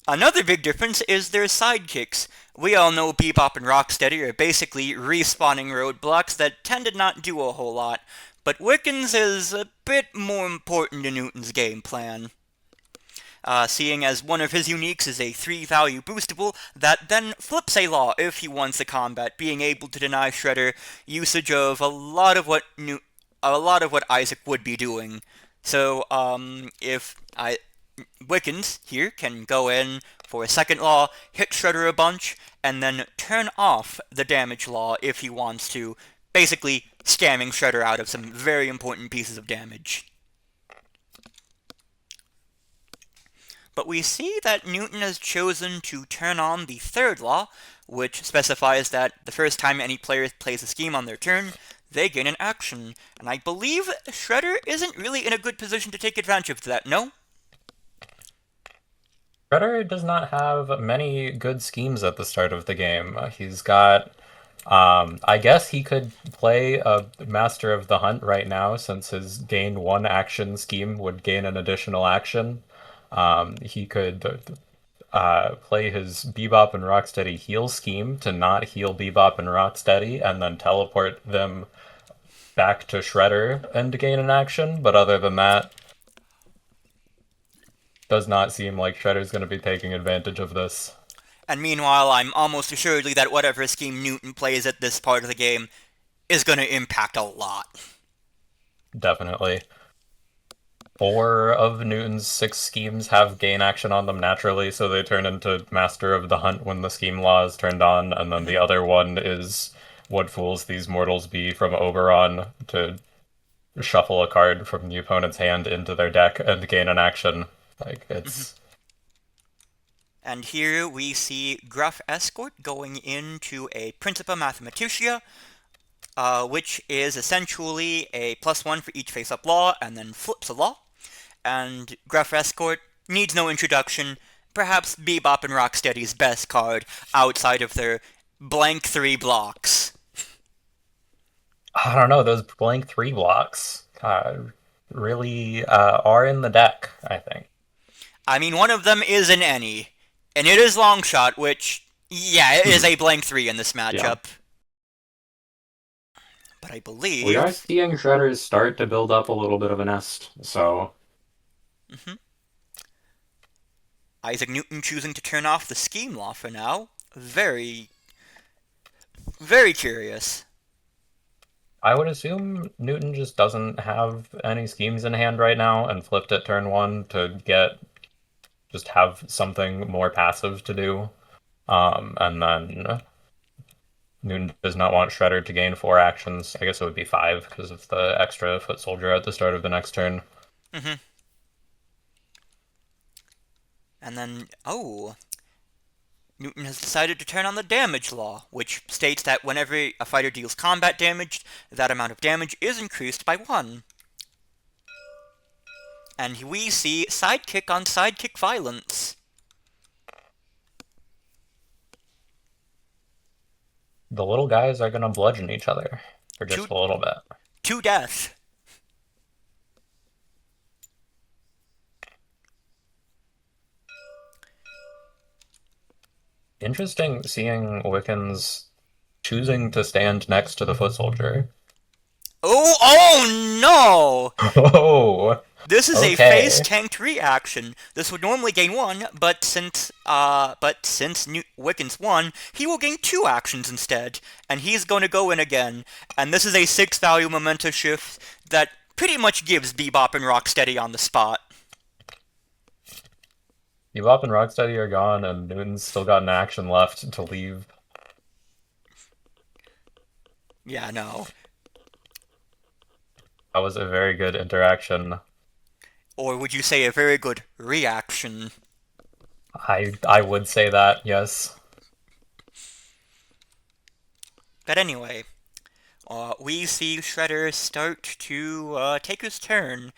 another big difference is their sidekicks. We all know Bebop and Rocksteady are basically respawning roadblocks that tend to not do a whole lot, but Wickens is a bit more important to Newton's game plan. Seeing as one of his uniques is a 3-value boostable that then flips a law if he wants the combat, being able to deny Shredder usage of a lot of what Isaac would be doing. So, if Wickens here can go in for a second law, hit Shredder a bunch, and then turn off the damage law if he wants to, basically scamming Shredder out of some very important pieces of damage. But we see that Newton has chosen to turn on the 3rd law, which specifies that the first time any player plays a scheme on their turn, they gain an action. And I believe Shredder isn't really in a good position to take advantage of that, no? Shredder does not have many good schemes at the start of the game. He's got... I guess he could play a Master of the Hunt right now, since his gain 1 action scheme would gain an additional action. He could play his Bebop and Rocksteady heal scheme to not heal Bebop and Rocksteady, and then teleport them back to Shredder and gain an action, but other than that, does not seem like Shredder's going to be taking advantage of this. And meanwhile, I'm almost assuredly that whatever scheme Newton plays at this part of the game is going to impact a lot. Definitely. 4 of Newton's 6 schemes have gain action on them naturally, so they turn into Master of the Hunt when the scheme law is turned on, and then the other one is What Fools These Mortals Be from Oberon, to shuffle a card from the opponent's hand into their deck and gain an action. Like, it's... And here we see Gruff Escort going into a Principia Mathematica, which is essentially a +1 for each face-up law, and then flips a law. and Gruff Escort needs no introduction. Perhaps Bebop and Rocksteady's best card outside of their blank 3 blocks. I don't know, those blank 3 blocks really are in the deck, I think. I mean, one of them is an any, and it is Longshot, which, yeah, it is a blank 3 in this matchup. But I believe... We are seeing Shredders start to build up a little bit of a nest, so... Isaac Newton choosing to turn off the Scheme Law for now. Very, very curious. I would assume Newton just doesn't have any schemes in hand right now and flipped it turn 1 to just have something more passive to do. And then Newton does not want Shredder to gain 4 actions. I guess it would be 5 because of the extra Foot Soldier at the start of the next turn. And then, Newton has decided to turn on the Damage Law, which states that whenever a fighter deals combat damage, that amount of damage is increased by 1. And we see sidekick on sidekick violence. The little guys are going to bludgeon each other for just a little bit. To death. Interesting seeing Wiccans choosing to stand next to the Foot Soldier. Oh no! Oh! This is a face-tanked reaction. This would normally gain 1, but since Wiccans won, he will gain 2 actions instead, and he's going to go in again. And this is a 6-value memento shift that pretty much gives Bebop and Rocksteady on the spot. Bebop and Rocksteady are gone, and Newton's still got an action left to leave. Yeah, no. That was a very good interaction. Or would you say a very good reaction? I would say that, yes. But anyway, we see Shredder start to take his turn.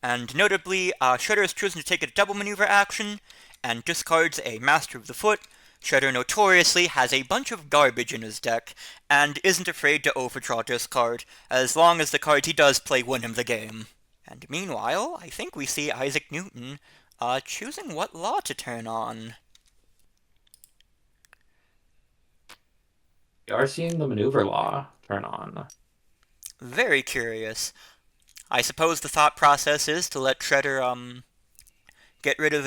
And notably, Shredder has chosen to take a double maneuver action, and discards a Master of the Foot. Shredder notoriously has a bunch of garbage in his deck, and isn't afraid to overdraw discard, as long as the cards he does play win him the game. And meanwhile, I think we see Isaac Newton choosing what law to turn on. We are seeing the maneuver law turn on. Very curious. I suppose the thought process is to let Shredder, get rid of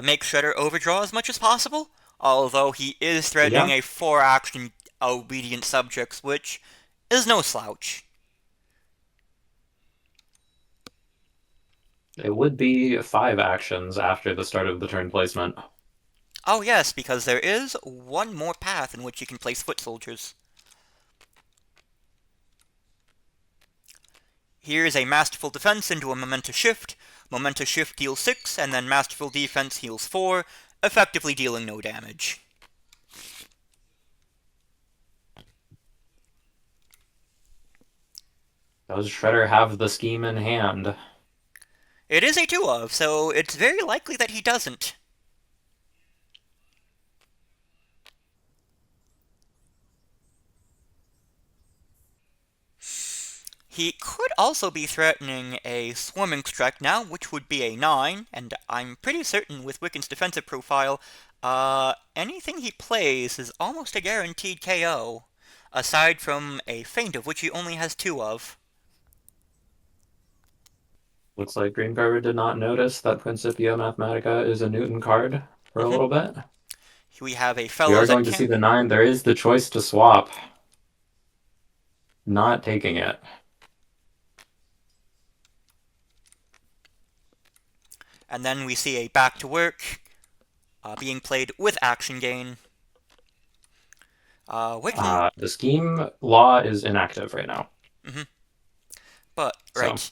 make Shredder overdraw as much as possible, although he is threatening a 4-action obedient subjects, which is no slouch. It would be 5 actions after the start of the turn placement. Oh yes, because there is one more path in which you can place foot soldiers. Here's a Masterful Defense into a Memento Shift. Memento Shift deals 6, and then Masterful Defense heals 4, effectively dealing no damage. Does Shredder have the scheme in hand? It is a 2-of, so it's very likely that he doesn't. He could also be threatening a Swarming Strike now, which would be a 9, and I'm pretty certain with Wiccan's defensive profile, anything he plays is almost a guaranteed KO, aside from a Feint of which he only has 2 of. Looks like Green Carver did not notice that Principia Mathematica is a Newton card for a little bit. We have a We fellow are going to see the 9. There is the choice to swap. Not taking it. And then we see a Back to Work being played with action gain. The scheme law is inactive right now. But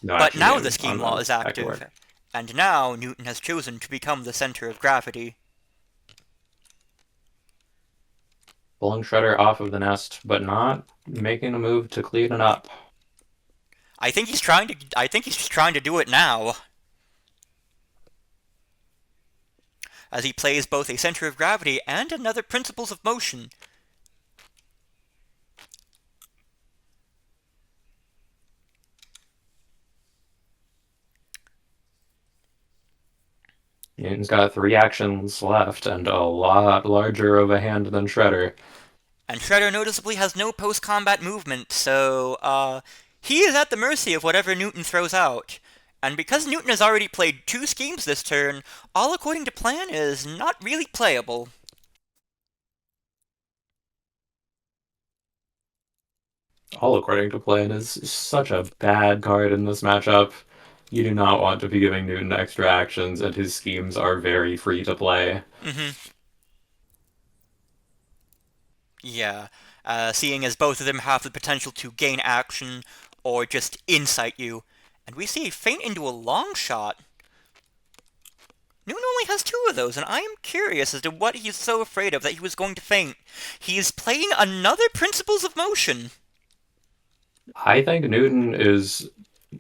No but now gain the scheme on law the is Back to active, Work. and now Newton has chosen to become the center of gravity. Pulling Shredder off of the nest, but not making a move to clean it up. I think he's trying to do it now. as he plays both a Center of Gravity and another Principles of Motion. Newton's got 3 actions left and a lot larger of a hand than Shredder. And Shredder noticeably has no post-combat movement, so, he is at the mercy of whatever Newton throws out. And because Newton has already played 2 schemes this turn, all according to plan is not really playable. All according to plan is such a bad card in this matchup. You do not want to be giving Newton extra actions, and his schemes are very free to play. Yeah, seeing as both of them have the potential to gain action or just insight you. And we see a feint into a long shot. Newton only has 2 of those, and I am curious as to what he's so afraid of that he was going to feint. He's playing another Principles of Motion. I think Newton is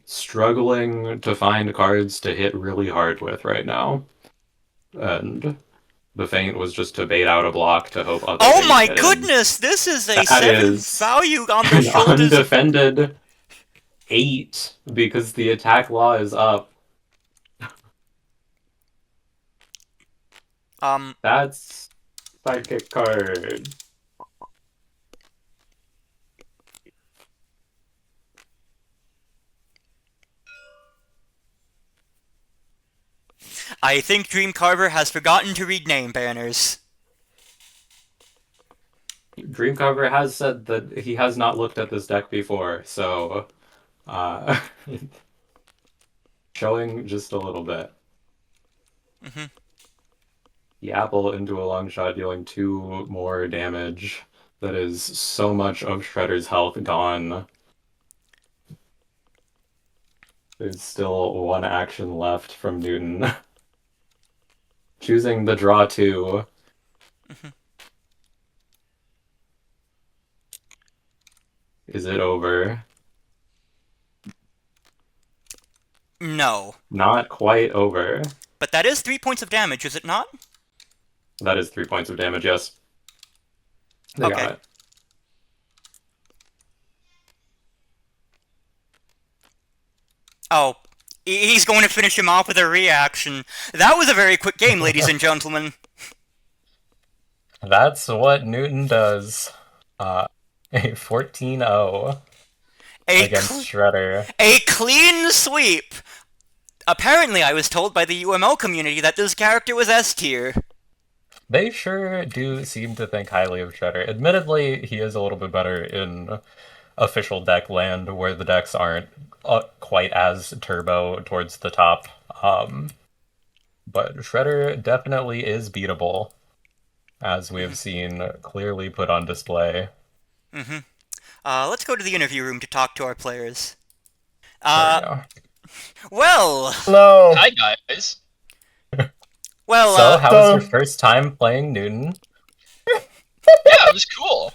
struggling to find cards to hit really hard with right now. And the feint was just to bait out a block to hope other Oh things my hit in. goodness! This is a That 7 is value on the An shoulders. undefended 8 because the attack law is up. That's sidekick card. I think Dream Carver has forgotten to read name banners. Dreamcover has said that he has not looked at this deck before, so showing just a little bit. The apple into a long shot, dealing 2 more damage. That is so much of Shredder's health gone. There's still 1 action left from Newton. Choosing the draw 2. Is it over? No. Not quite over. But that is 3 points of damage, is it not? That is 3 points of damage, yes. They Okay. got it. Oh, he's going to finish him off with a reaction. That was a very quick game, ladies and gentlemen. That's what Newton does. A 14-0 against Shredder. A clean sweep! Apparently, I was told by the UML community that this character was S tier. They sure do seem to think highly of Shredder. Admittedly, he is a little bit better in official deck land, where the decks aren't quite as turbo towards the top. But Shredder definitely is beatable, as we have seen clearly put on display. Let's go to the interview room to talk to our players. Well, Hello. Hi guys. Well, so how was your first time playing Newton? Yeah, it was cool.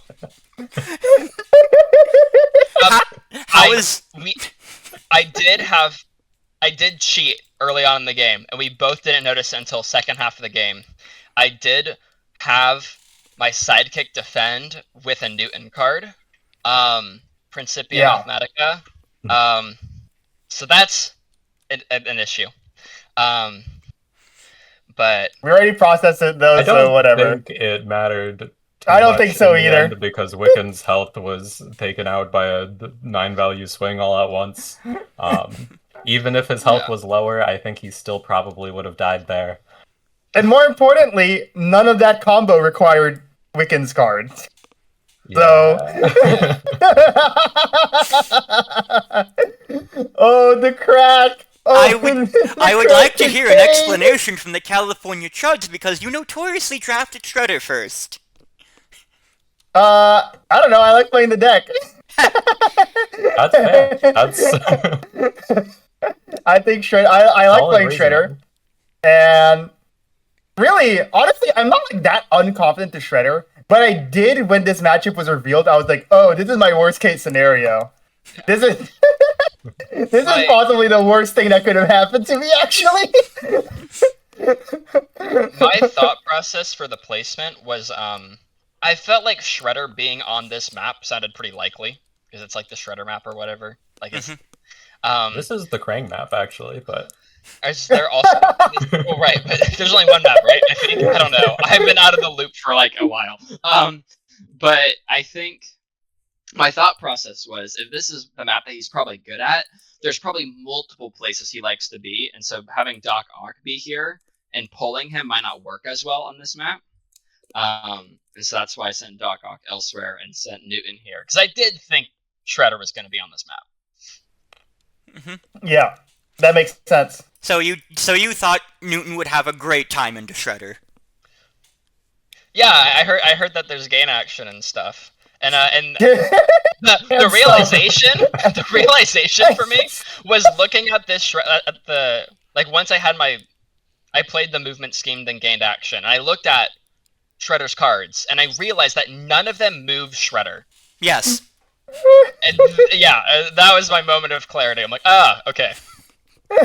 I did cheat early on in the game, and we both didn't notice it until second half of the game. I did have my sidekick defend with a Newton card, Principia Mathematica. So that's an issue. But we already processed it though, I don't so whatever. think it mattered. I don't think so either. Because Wiccan's health was taken out by a 9-value swing all at once. Even if his health was lower, I think he still probably would have died there. And more importantly, none of that combo required Wiccan's cards. Yeah. So, oh, the crack! I would like to hear an explanation from the California Chuds because you notoriously drafted Shredder first. I don't know. I like playing the deck. That's fair. That's. I think Shredder. I like playing reason. Shredder, and really, honestly, I'm not like that unconfident to Shredder. But I did when this matchup was revealed. I was like, "Oh, this is my worst case scenario. This is this is possibly the worst thing that could have happened to me." Actually, My thought process for the placement was I felt like Shredder being on this map sounded pretty likely because it's like the Shredder map or whatever. Like it's This is the Krang map, actually, but is there also well, right, but there's only one map, right? I think I don't know. I've been out of the loop for like a while. But I think my thought process was if this is the map that he's probably good at, there's probably multiple places he likes to be, and so having Doc Ock be here and pulling him might not work as well on this map. And so that's why I sent Doc Ock elsewhere and sent Newton here because I did think Shredder was going to be on this map. Yeah, that makes sense. So you thought Newton would have a great time into Shredder. Yeah, I heard that there's gain action and stuff, and the realization for me was looking at this at the like once I played the movement scheme then gained action. And I looked at Shredder's cards and I realized that none of them move Shredder. Yes. And yeah, that was my moment of clarity. I'm like, okay.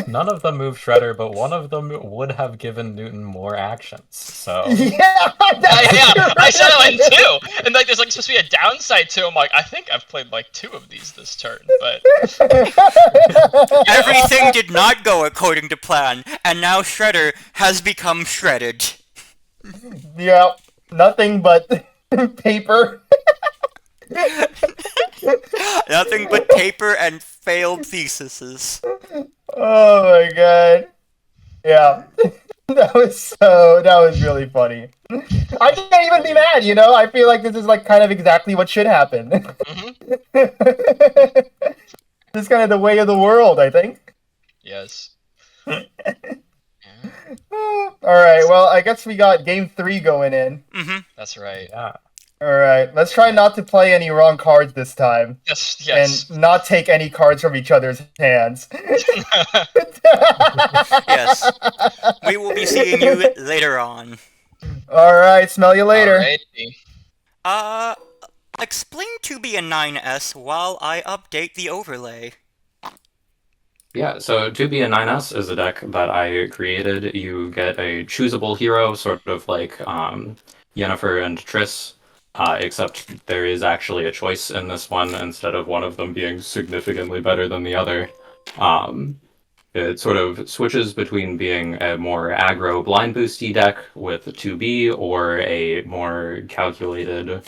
none of them move Shredder, but one of them would have given Newton more actions. So Yeah, I saw that one too. And like, there's like supposed to be a downside to. I'm like, I think I've played like 2 of these this turn, but Everything did not go according to plan, and now Shredder has become shredded. Yeah, nothing but paper. Nothing but paper and failed theses. Oh my god. Yeah. That was really funny. I can't even be mad, you know? I feel like this is like kind of exactly what should happen. This is kind of the way of the world, I think. yes. Alright, well, I guess we got game 3 going in. That's right. yeah. Alright, let's try not to play any wrong cards this time. Yes. And not take any cards from each other's hands. Yes. We will be seeing you later on. Alright, smell you later. Alrighty. Explain 2B and 9S while I update the overlay. Yeah, so 2B and 9S is a deck that I created. You get a choosable hero, sort of like Yennefer and Triss, except there is actually a choice in this one instead of one of them being significantly better than the other. It sort of switches between being a more aggro blind boosty deck with 2B or a more calculated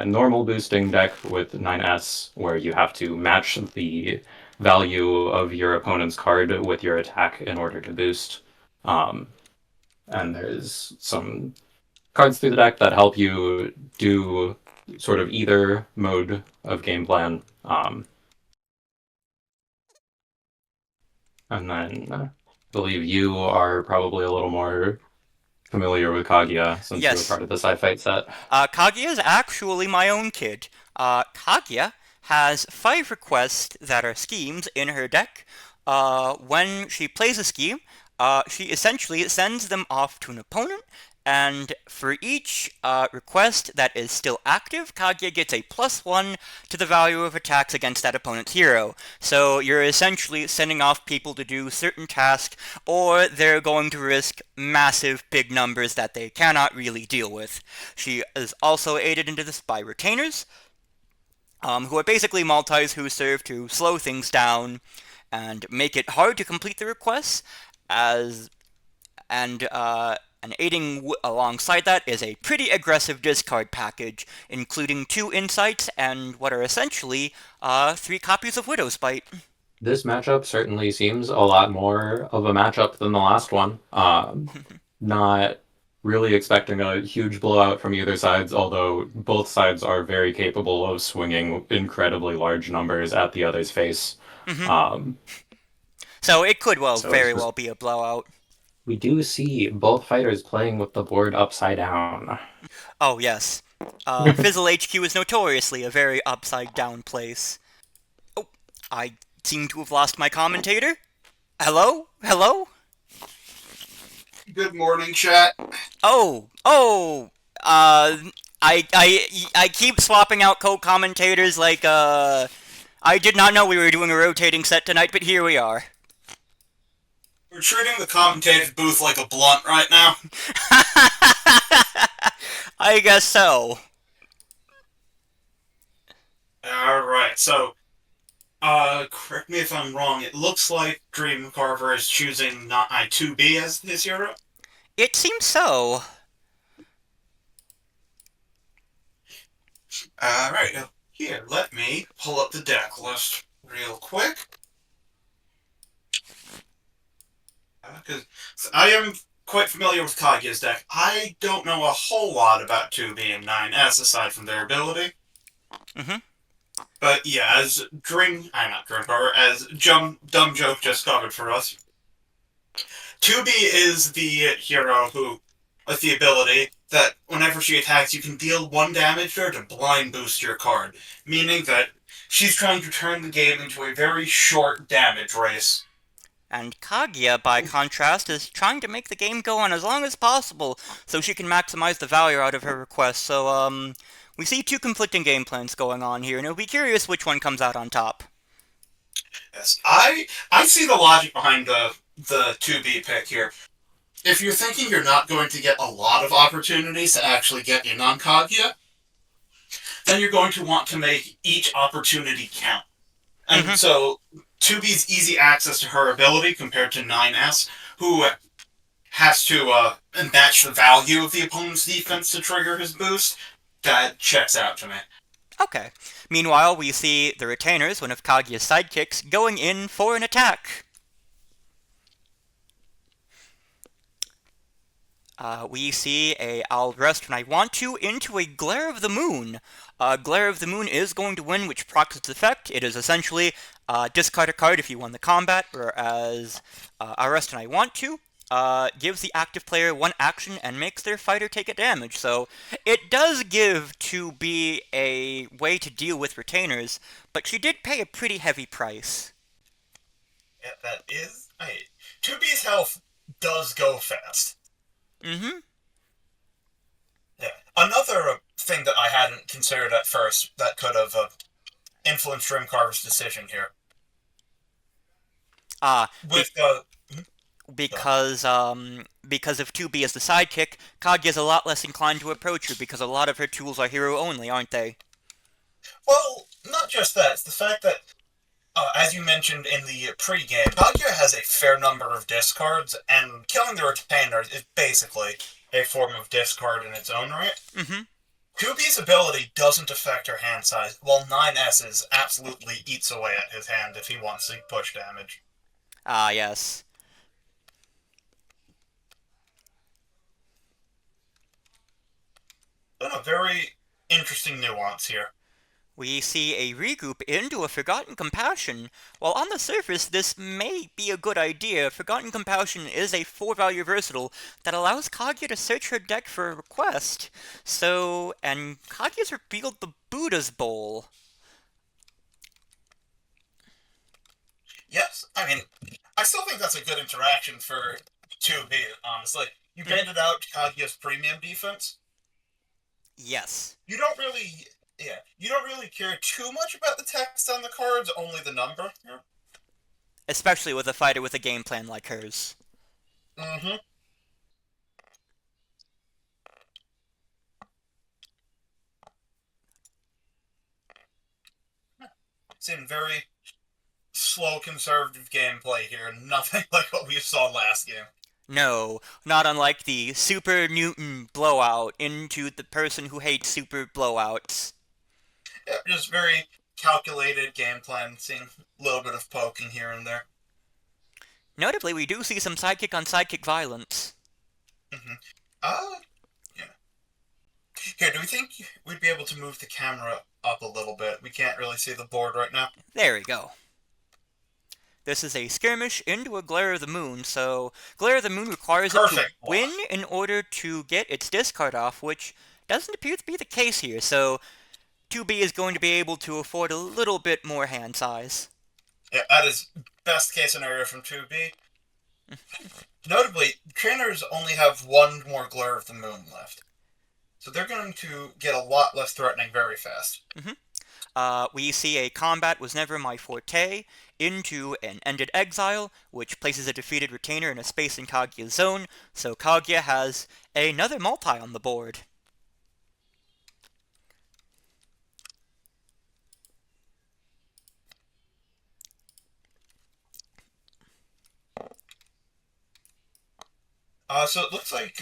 normal boosting deck with 9S, where you have to match the value of your opponent's card with your attack in order to boost. And there's some cards through the deck that help you do sort of either mode of game plan. And then I believe you are probably a little more familiar with Kaguya since you were Yes. part of the sci-fi set. Kaguya is actually my own kid. Kaguya has 5 requests that are schemes in her deck. When she plays a scheme, she essentially sends them off to an opponent, and for each request that is still active, Kaguya gets a +1 to the value of attacks against that opponent's hero. So you're essentially sending off people to do certain tasks, or they're going to risk massive big numbers that they cannot really deal with. She is also aided into this by retainers, who are basically multis who serve to slow things down and make it hard to complete the requests, and aiding alongside that is a pretty aggressive discard package, including 2 insights and what are essentially 3 copies of Widow's Bite. This matchup certainly seems a lot more of a matchup than the last one. Not really expecting a huge blowout from either sides, although both sides are very capable of swinging incredibly large numbers at the other's face. So it could very it's just- well be a blowout. We do see both fighters playing with the board upside down. Oh, yes. Fizzle HQ is notoriously a very upside-down place. Oh, I seem to have lost my commentator. Hello? Hello? Good morning, chat. I keep swapping out co-commentators like, I did not know we were doing a rotating set tonight, but here we are. We're treating the commentated booth like a blunt right now. I guess so. Alright, so, correct me if I'm wrong, it looks like Dream Carver is choosing not 2B as his hero? It seems so. Alright, here, let me pull up the deck list real quick. Because I am quite familiar with Kaguya's deck. I don't know a whole lot about 2B and 9S aside from their ability. Mhm. But yeah, as as Dumb Joke just covered for us, 2B is the hero who, with the ability that whenever she attacks, you can deal 1 damage to her to blind boost your card, meaning that she's trying to turn the game into a very short damage race. And Kaguya, by contrast, is trying to make the game go on as long as possible so she can maximize the value out of her request. So, we see 2 conflicting game plans going on here, and I'll be curious which one comes out on top. Yes, I see the logic behind the 2B pick here. If you're thinking you're not going to get a lot of opportunities to actually get in on Kaguya, then you're going to want to make each opportunity count. And so 2B's easy access to her ability compared to 9S, who has to match the value of the opponent's defense to trigger his boost, that checks out to me. Okay. Meanwhile, we see the retainers, one of Kaguya's sidekicks, going in for an attack. We see a I'll rest when I want to into a Glare of the Moon. Glare of the Moon is going to win, which procs its effect. It is essentially discard a card if you won the combat, whereas I'll rest when I want to gives the active player 1 action and makes their fighter take a damage. So it does give 2B a way to deal with retainers, but she did pay a pretty heavy price. Yeah, that is. 2B's health does go fast. Mm-hmm. Yeah. Another thing that I hadn't considered at first that could have influenced Dream Carver's decision here. Because if 2B is the sidekick, Kaguya's a lot less inclined to approach her because a lot of her tools are hero only, aren't they? Well, not just that. It's the fact that, as you mentioned in the pre-game, Kaguya has a fair number of discards, and killing the retainer is basically a form of discard in its own right. Mm-hmm. 2B's ability doesn't affect her hand size, while 9S's absolutely eats away at his hand if he wants to push damage. Ah, yes. A very interesting nuance here. We see a regroup into a Forgotten Compassion. While on the surface this may be a good idea, Forgotten Compassion is a 4-value versatile that allows Kaguya to search her deck for a request. And Kaguya's revealed the Buddha's Bowl. Yes, I mean, I still think that's a good interaction for 2B, honestly. You banded out Kaguya's premium defense. Yes. You don't really care too much about the text on the cards, only the number. Yeah. Especially with a fighter with a game plan like hers. Mm-hmm. Seemed very slow, conservative gameplay here. Nothing like what we saw last game. No, not unlike the Super Newton blowout into the person who hates super blowouts. Yeah, just very calculated game plan, seeing a little bit of poking here and there. Notably, we do see some sidekick-on-sidekick violence. Yeah. Here, do we think we'd be able to move the camera up a little bit? We can't really see the board right now. There we go. This is a skirmish into a Glare of the Moon, so Glare of the Moon requires it to win in order to get its discard off, which doesn't appear to be the case here, so 2B is going to be able to afford a little bit more hand size. Yeah, that is best case scenario from 2B. Notably, trainers only have 1 more Glare of the Moon left. So they're going to get a lot less threatening very fast. we see a combat was never my forte into an ended exile, which places a defeated retainer in a space in Kaguya's zone, so Kaguya has another multi on the board. So it looks like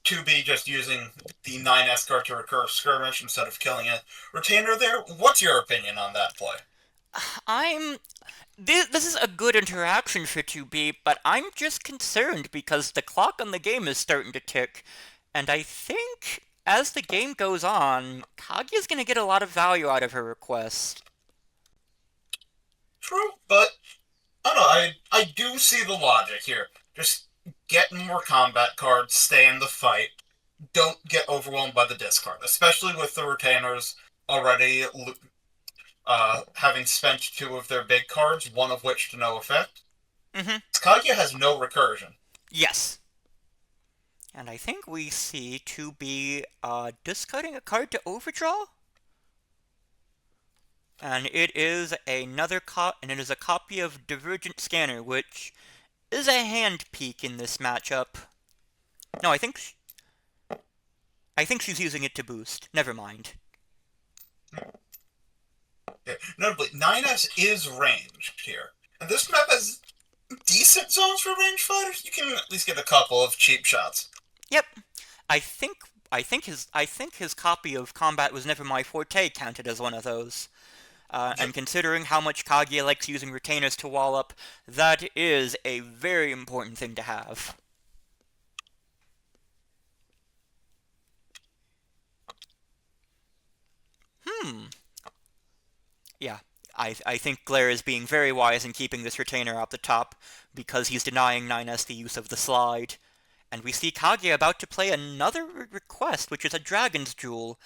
2B just using the 9S card to recur skirmish instead of killing a retainer there. What's your opinion on that play? This is a good interaction for 2B, but I'm just concerned because the clock on the game is starting to tick, and I think as the game goes on, Kaguya's gonna get a lot of value out of her request. True, but I don't know, I do see the logic here. Just get more combat cards, stay in the fight, don't get overwhelmed by the discard, especially with the retainers already having spent 2 of their big cards, one of which to no effect. Kaguya has no recursion. Yes. And I think we see 2B discarding a card to overdraw? And it is another it is a copy of Divergent Scanner, which is a hand peek in this matchup. No, I think she's using it to boost. Never mind. Yeah. Notably, 9S is ranged here. And this map has decent zones for ranged fighters. You can at least get a couple of cheap shots. Yep. I think his copy of Combat Was Never My Forte counted as one of those. And considering how much Kaguya likes using retainers to wall up, that is a very important thing to have. Yeah, I think Glare is being very wise in keeping this retainer up the top, because he's denying 9S the use of the slide. And we see Kaguya about to play another request, which is a Dragon's Jewel.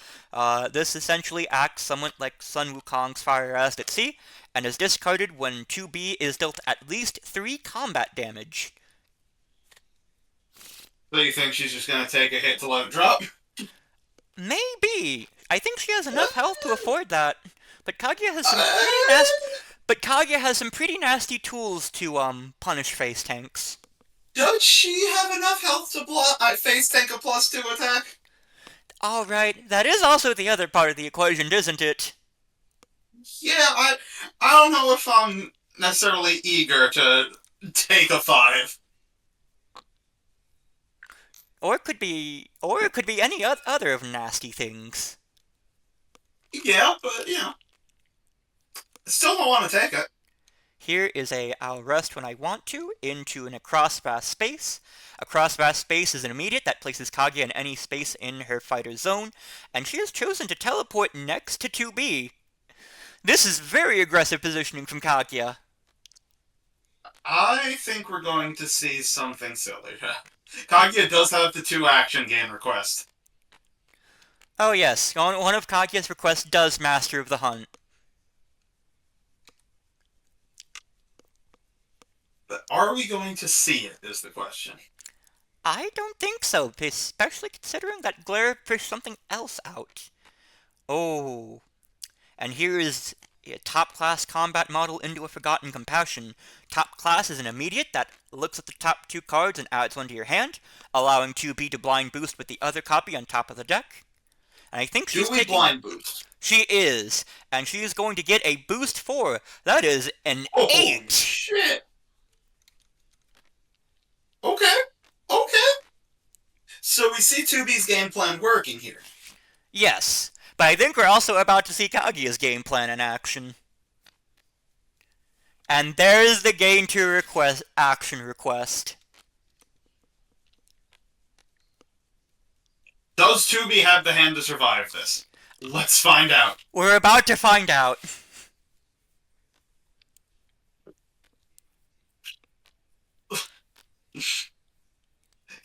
This essentially acts somewhat like Sun Wukong's Fire Acid at Sea, and is discarded when 2B is dealt at least 3 combat damage. So you think she's just going to take a hit to let it drop? Maybe. I think she has enough health to afford that. But Kaguya has some pretty nasty. But Kaguya has some pretty nasty tools to punish face tanks. Does she have enough health to face tank a +2 attack? Alright, that is also the other part of the equation, isn't it? Yeah, I don't know if I'm necessarily eager to take a 5. Or it could be any other of nasty things. Yeah, but, still don't want to take it. Here is a I'll rest when I want to into an across vast space. Across vast space is an immediate that places Kaguya in any space in her fighter's zone, and she has chosen to teleport next to 2B. This is very aggressive positioning from Kaguya. I think we're going to see something silly. Kaguya does have the 2 action gain request. Oh yes, one of Kaguya's requests does Master of the Hunt. But are we going to see it, is the question. I don't think so, especially considering that Glare fished something else out. Oh. And here is a top-class combat model into a Forgotten Compassion. Top class is an immediate that looks at the top 2 cards and adds 1 to your hand, allowing 2B to blind boost with the other copy on top of the deck. And I think she's taking... blind boost? She is, and she is going to get a boost 4. That is an 8! Oh, shit! Okay. So we see 2B's game plan working here. Yes, but I think we're also about to see Kaguya's game plan in action. And there's the gain 2 action request. Does 2B have the hand to survive this? Let's find out. We're about to find out.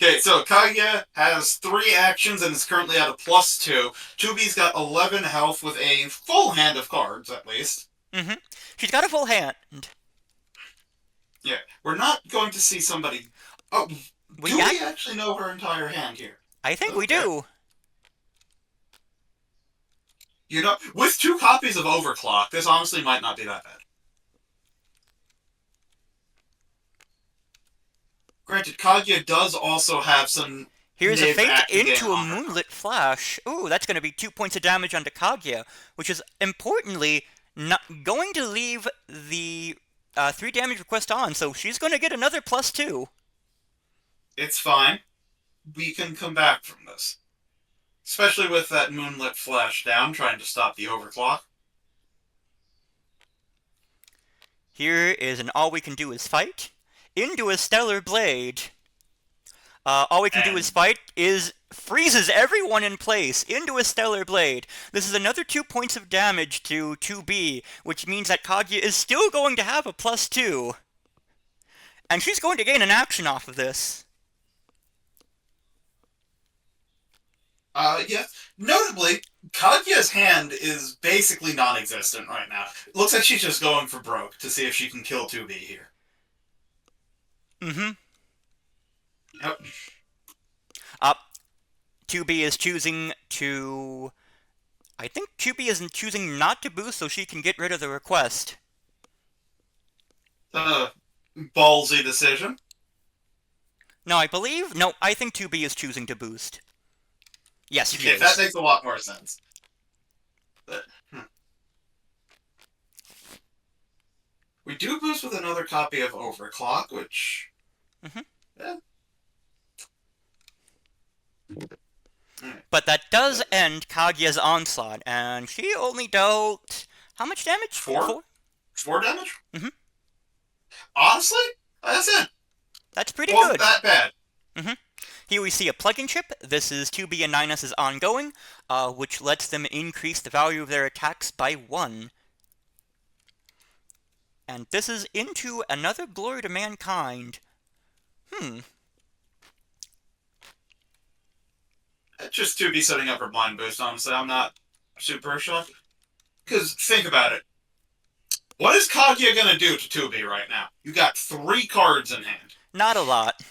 Okay, so Kaguya has 3 actions and is currently at a +2. 2B's got 11 health with a full hand of cards, at least. She's got a full hand. Yeah, we're not going to see somebody... Oh, do we actually know her entire hand here? I think we do. You know, with 2 copies of Overclock, this honestly might not be that bad. Granted, Kaguya does also have some Here's a native feint action game into a on her. Moonlit Flash. Ooh, that's going to be 2 points of damage onto Kaguya, which is, importantly, not going to leave the 3 damage request on, so she's going to get another +2. It's fine. We can come back from this. Especially with that Moonlit Flash down, trying to stop the Overclock. Here is an All We Can Do Is Fight into a Stellar Blade. All we can do is fight freezes everyone in place into a Stellar Blade. This is another 2 points of damage to 2B, which means that Kaguya is still going to have a +2. And she's going to gain an action off of this. Yes. Notably, Kaguya's hand is basically non-existent right now. It looks like she's just going for broke to see if she can kill 2B here. Mm-hmm. Yep. 2B is choosing to... I think 2B is choosing not to boost so she can get rid of the request. Ballsy decision. No, I think 2B is choosing to boost. Yes, she Okay, is. that makes a lot more sense. But, we do boost with another copy of Overclock, which... Yeah. But that does end Kaguya's onslaught, and she only dealt... How much damage? 4? 4 damage? Mhm. Honestly, that's it. That's pretty Wasn't good. that bad. Here we see a plugin chip. This is 2B and 9S's ongoing, which lets them increase the value of their attacks by 1. And this is into another Glory to Mankind. Just 2B setting up her blind boost, honestly. I'm not super shocked. Because, think about it. What is Kaguya gonna do to 2B right now? You got 3 cards in hand. Not a lot.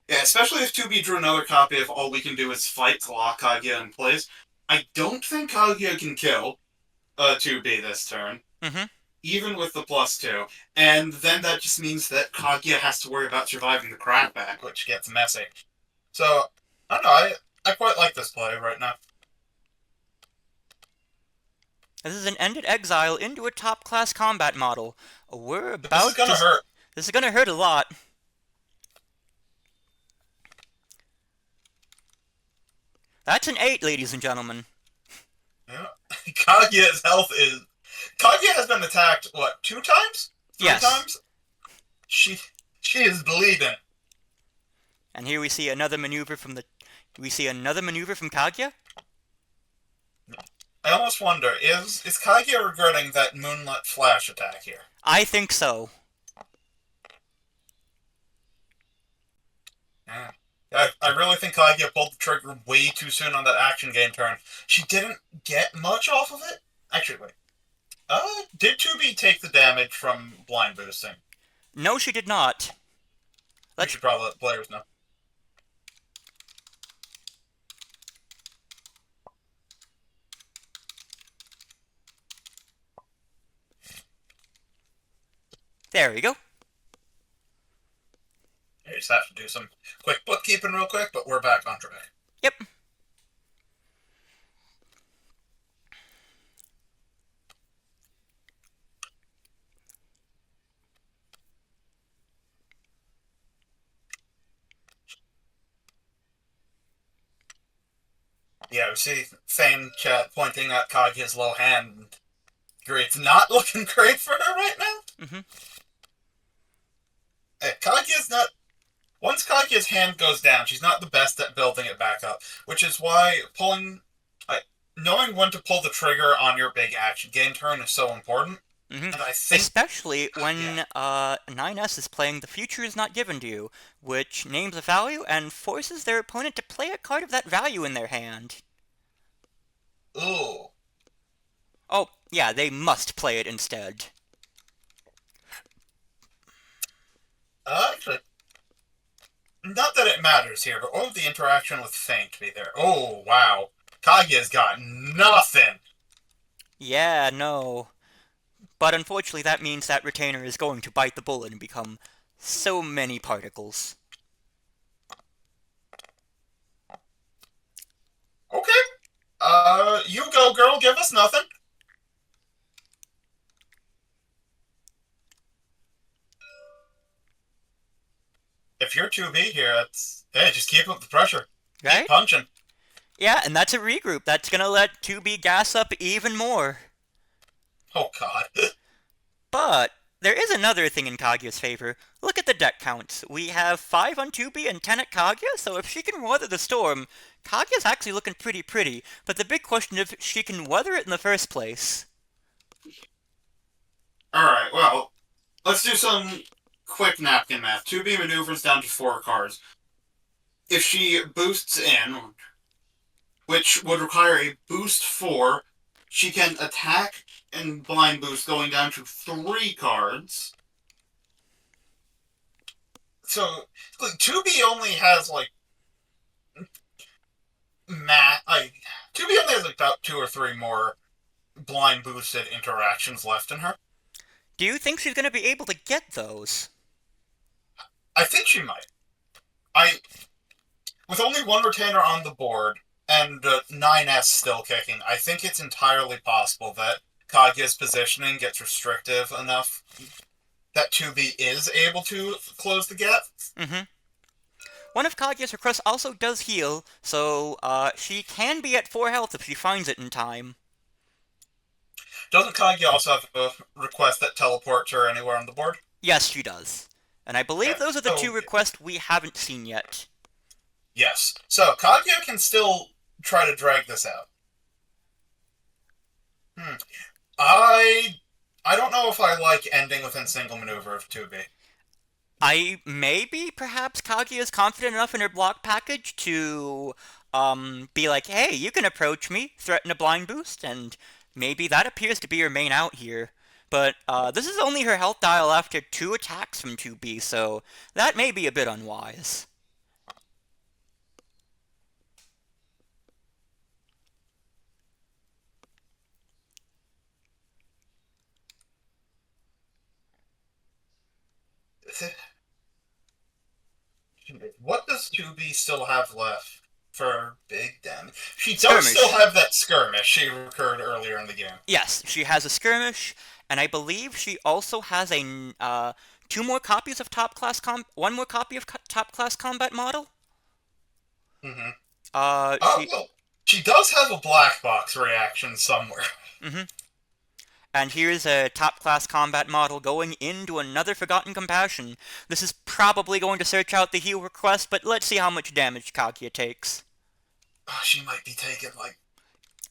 Yeah, especially if 2B drew another copy of All We Can Do Is Fight to lock Kaguya in place. I don't think Kaguya can kill 2B this turn. Even with the +2. And then that just means that Kaguya has to worry about surviving the crackback, which gets messy. So, I don't know, I quite like this play right now. This is an ended exile into a top-class combat model. We're about This is gonna hurt. This is gonna hurt a lot. That's an 8, ladies and gentlemen. Yeah. Kaguya's health is... Kaguya has been attacked, what, 2 times? 3 Yes. times? She is bleeding. And here we see another maneuver from Kaguya. I almost wonder, is Kaguya regretting that Moonlit Flash attack here? I think so. Yeah. I really think Kaguya pulled the trigger way too soon on that action game turn. She didn't get much off of it? Actually, wait. Did 2B take the damage from blind boosting? No, she did not. We should probably let players know. There we go. I just have to do some quick bookkeeping real quick, but we're back on track. Yep. Yeah, we see Fane chat pointing at Kaguya's low hand. It's not looking great for her right now. Kaguya's not... Once Kaguya's hand goes down, she's not the best at building it back up, which is why knowing when to pull the trigger on your big action game turn is so important. And I think... Especially when 9S is playing The Future Is Not Given to You, which names a value and forces their opponent to play a card of that value in their hand. Ooh. Oh, yeah, they must play it instead. Actually, not that it it matters here, but what would the interaction with Faint be there? Oh, wow. Kaguya's got nothing! Yeah, no. But unfortunately, that means that retainer is going to bite the bullet and become so many particles. Okay. You go, girl, give us nothing. If you're 2B here, hey, just keep up the pressure. Right? Keep punching. Yeah, and that's a regroup. That's gonna let 2B gas up even more. Oh, God. But there is another thing in Kaguya's favor. Look at the deck counts. We have 5 on 2B and 10 at Kaguya, so if she can weather the storm, Kaguya's actually looking pretty. But the big question is if she can weather it in the first place. Alright, well, let's do some quick napkin math. 2B maneuvers down to 4 cards. If she boosts in, which would require a boost 4, she can attack and blind boost going down to 3 cards. So, like, 2B only has, like, 2B only has, like, about 2 or 3 more blind boosted interactions left in her. Do you think she's gonna be able to get those? I think she might. With only 1 retainer on the board, and 9S still kicking, I think it's entirely possible that Kaguya's positioning gets restrictive enough that 2B is able to close the gap. Mm-hmm. One of Kaguya's requests also does heal, so she can be at 4 health if she finds it in time. Doesn't Kaguya also have a request that teleports her anywhere on the board? Yes, she does. And I believe those are the 2 requests we haven't seen yet. Yes. So, Kaguya can still try to drag this out. I don't know if I like ending within single maneuver of 2B. Perhaps Kaguya is confident enough in her block package to, be like, hey, you can approach me, threaten a blind boost, and maybe that appears to be her main out here. But, this is only her health dial after 2 attacks from 2B, so that may be a bit unwise. What does 2B still have left for big damage? She does Skirmish. still have that skirmish she recurred earlier in the game. Yes, she has a skirmish, and I believe she also has a 2 more copies of one more copy of top class combat model. Mm-hmm. Well, she does have a black box reaction somewhere. Mm-hmm. And here's a top class combat model going into another Forgotten Compassion. This is probably going to search out the heal request, but let's see how much damage Kaguya takes. She might be taking, like,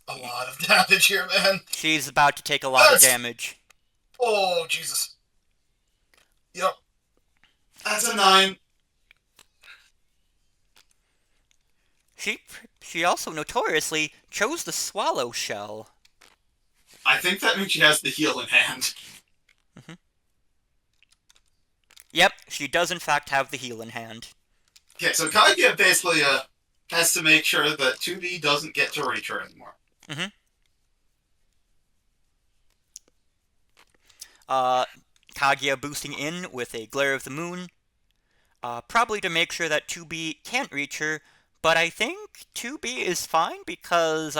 a lot of damage here, man. She's about to take a lot of damage. Oh, Jesus. Yep. That's a 9. She also notoriously chose the Swallow Shell. I think that means she has the heal in hand. Mm-hmm. Yep, she does in fact have the heal in hand. Okay, so Kaguya basically has to make sure that 2B doesn't get to reach her anymore. Mm-hmm. Kaguya boosting in with a Glare of the Moon. Probably to make sure that 2B can't reach her, but I think 2B is fine because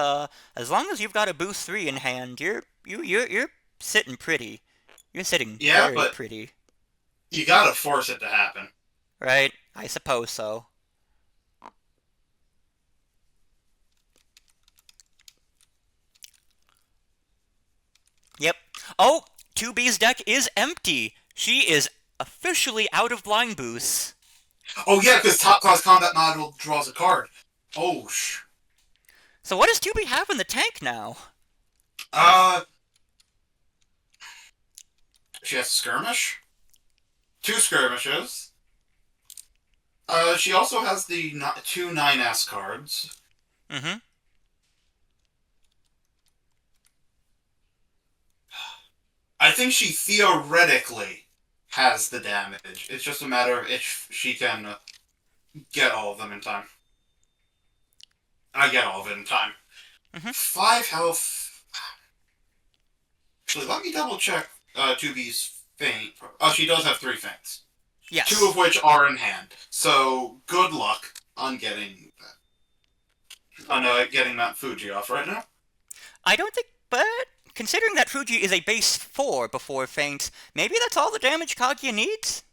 as long as you've got a boost 3 in hand, you're sitting pretty. You're sitting very pretty. You gotta force it to happen. Right? I suppose so. Yep. Oh, 2B's deck is empty. She is officially out of blind boosts. Oh yeah, because top class combat model draws a card. Oh sh. So what does 2B have in the tank now? She has skirmish. 2 skirmishes. She also has the 2 9S cards. Mm-hmm. I think she theoretically has the damage. It's just a matter of if she can get all of them in time. I get all of it in time. 5 health. Actually, let me double check 2B's feint. Oh, she does have 3 feints. Yes. 2 of which are in hand. So, good luck on getting that. Getting that Fuji off right now. I don't think, but considering that Fuji is a base 4 before feints, maybe that's all the damage Kaguya needs?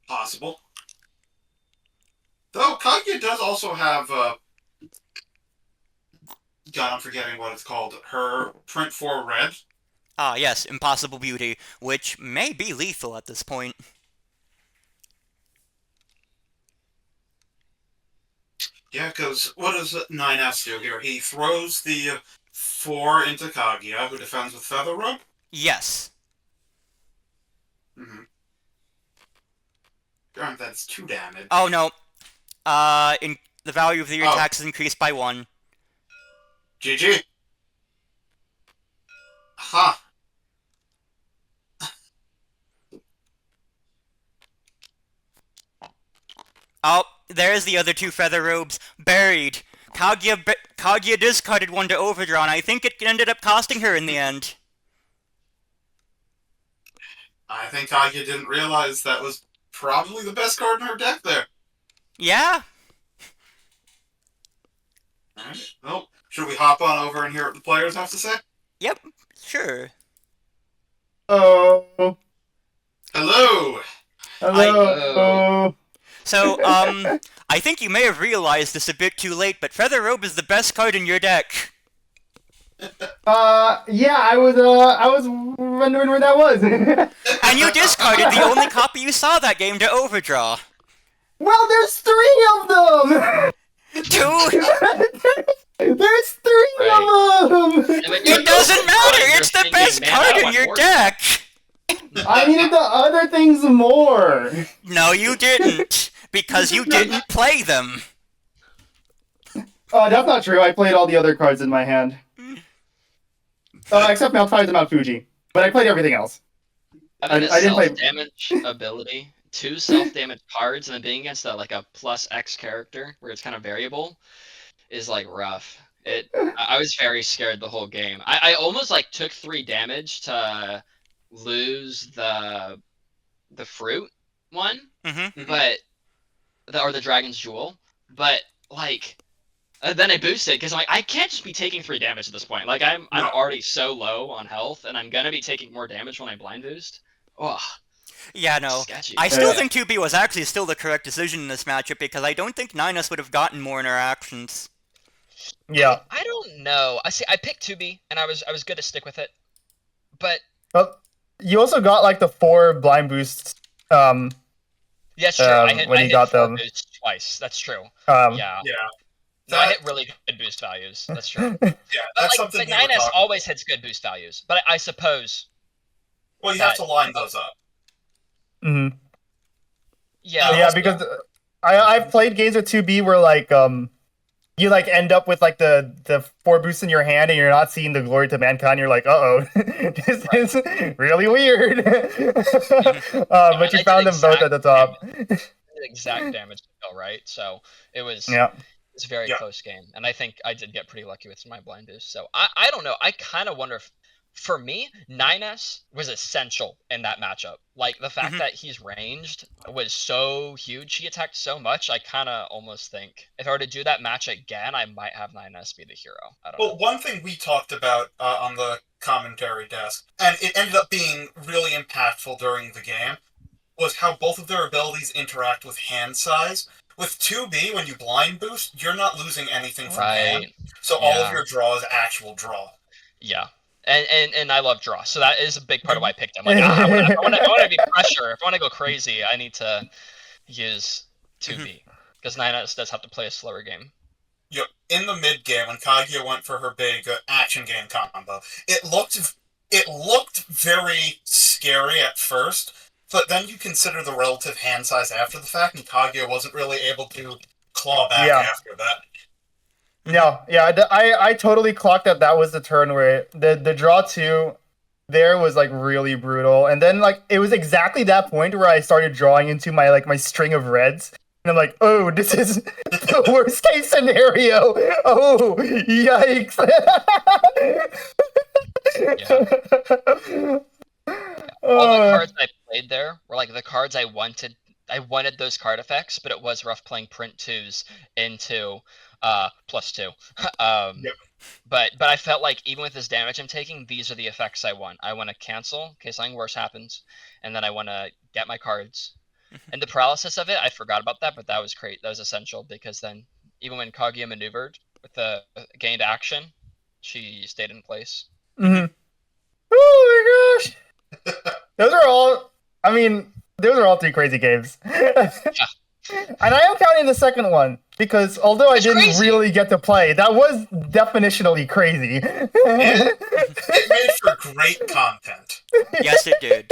Possible. Though, Kaguya does also have, God, I'm forgetting what it's called. Her print 4 red. Ah, yes, Impossible Beauty, which may be lethal at this point. Yeah, because what does 9S do here? He throws the 4 into Kaguya, who defends with Feather Rub? Yes. Mm-hmm. Darn, that's 2 damage. Oh, no. The value of your attacks is increased by 1. GG. Ha. Oh, there's the other 2 feather robes, buried. Kaguya discarded 1 to overdraw, and I think it ended up costing her in the end. I think Kaguya didn't realize that was probably the best card in her deck there. Yeah. Alright, well, should we hop on over and hear what the players have to say? Yep, sure. Oh. Hello! Hello. So, I think you may have realized this a bit too late, but Feather Robe is the best card in your deck. Yeah, I was wondering where that was. And you discarded the only copy you saw that game to overdraw. Well, there's 3 of them! 2? There's 3 of them! It doesn't matter, it's the best card in your deck! I needed the other things more. No, you didn't. Because you didn't play them. That's not true. I played all the other cards in my hand. Except Malphite and Mount Fuji. But I played everything else. I mean, I didn't play- self-damage ability, 2 self-damage cards, and then being against like a plus X character, where it's kind of variable, is like rough. I was very scared the whole game. I almost like took 3 damage to lose the fruit one, but or the Dragon's Jewel, but like then I boosted because I'm like, I can't just be taking 3 damage at this point. Like I'm already so low on health, and I'm gonna be taking more damage when I blind boost. Oh. Yeah, no. Sketchy. I still think 2B was actually still the correct decision in this matchup because I don't think 9S would have gotten more interactions. Yeah. I don't know. I picked 2B and I was good to stick with it. But you also got like the 4 blind boosts. Yeah, true. I hit 4 them boosts twice. That's true. Yeah. No, I hit really good boost values. That's true. Yeah, that's but something. 9S always hits good boost values. But I suppose. Well, you have to line those up. Mm-hmm. Yeah. Yeah, because I've played games with 2B where like you like end up with like the 4 boosts in your hand and you're not seeing the glory to mankind. You're like, this is really weird. But you found them both at the top. Exact damage, right? So it was. Yeah. It's a very close game, and I think I did get pretty lucky with my blind boost. So I don't know. I kind of wonder if, for me, 9S was essential in that matchup. Like the fact that he's ranged was so huge. He attacked so much. I kind of almost think if I were to do that match again, I might have 9S be the hero. I don't know. Well, one thing we talked about on the commentary desk, and it ended up being really impactful during the game, was how both of their abilities interact with hand size. With 2B, when you blind boost, you're not losing anything from hand. So all of your draw is actual draw. Yeah. And I love draw, so that is a big part of why I picked him. Like, if I want to be pressure, if I want to go crazy, I need to use 2B, because 9S does have to play a slower game. Yeah, in the mid game when Kaguya went for her big action game combo, it looked very scary at first. But then you consider the relative hand size after the fact, and Kaguya wasn't really able to claw back after that. No, yeah, I totally clocked that was the turn where the draw 2 there was like really brutal, and then like it was exactly that point where I started drawing into my string of reds, and I'm like, oh, this is the worst case scenario. Oh, yikes. All the cards I played there were like the cards I wanted. I wanted those card effects, but it was rough playing print 2s into +2. Yep. But I felt like even with this damage I'm taking, these are the effects I want. I want to cancel in case something worse happens, and then I want to get my cards. And the paralysis of it, I forgot about that, but that was great. That was essential because then even when Kaguya maneuvered with the gained action, she stayed in place. Mm-hmm. Oh my gosh! Those are all. I mean, those are all 3 crazy games. And I am counting the second one because although I didn't crazy. really get to play, that was definitionally crazy. It made for great content. Yes, it did.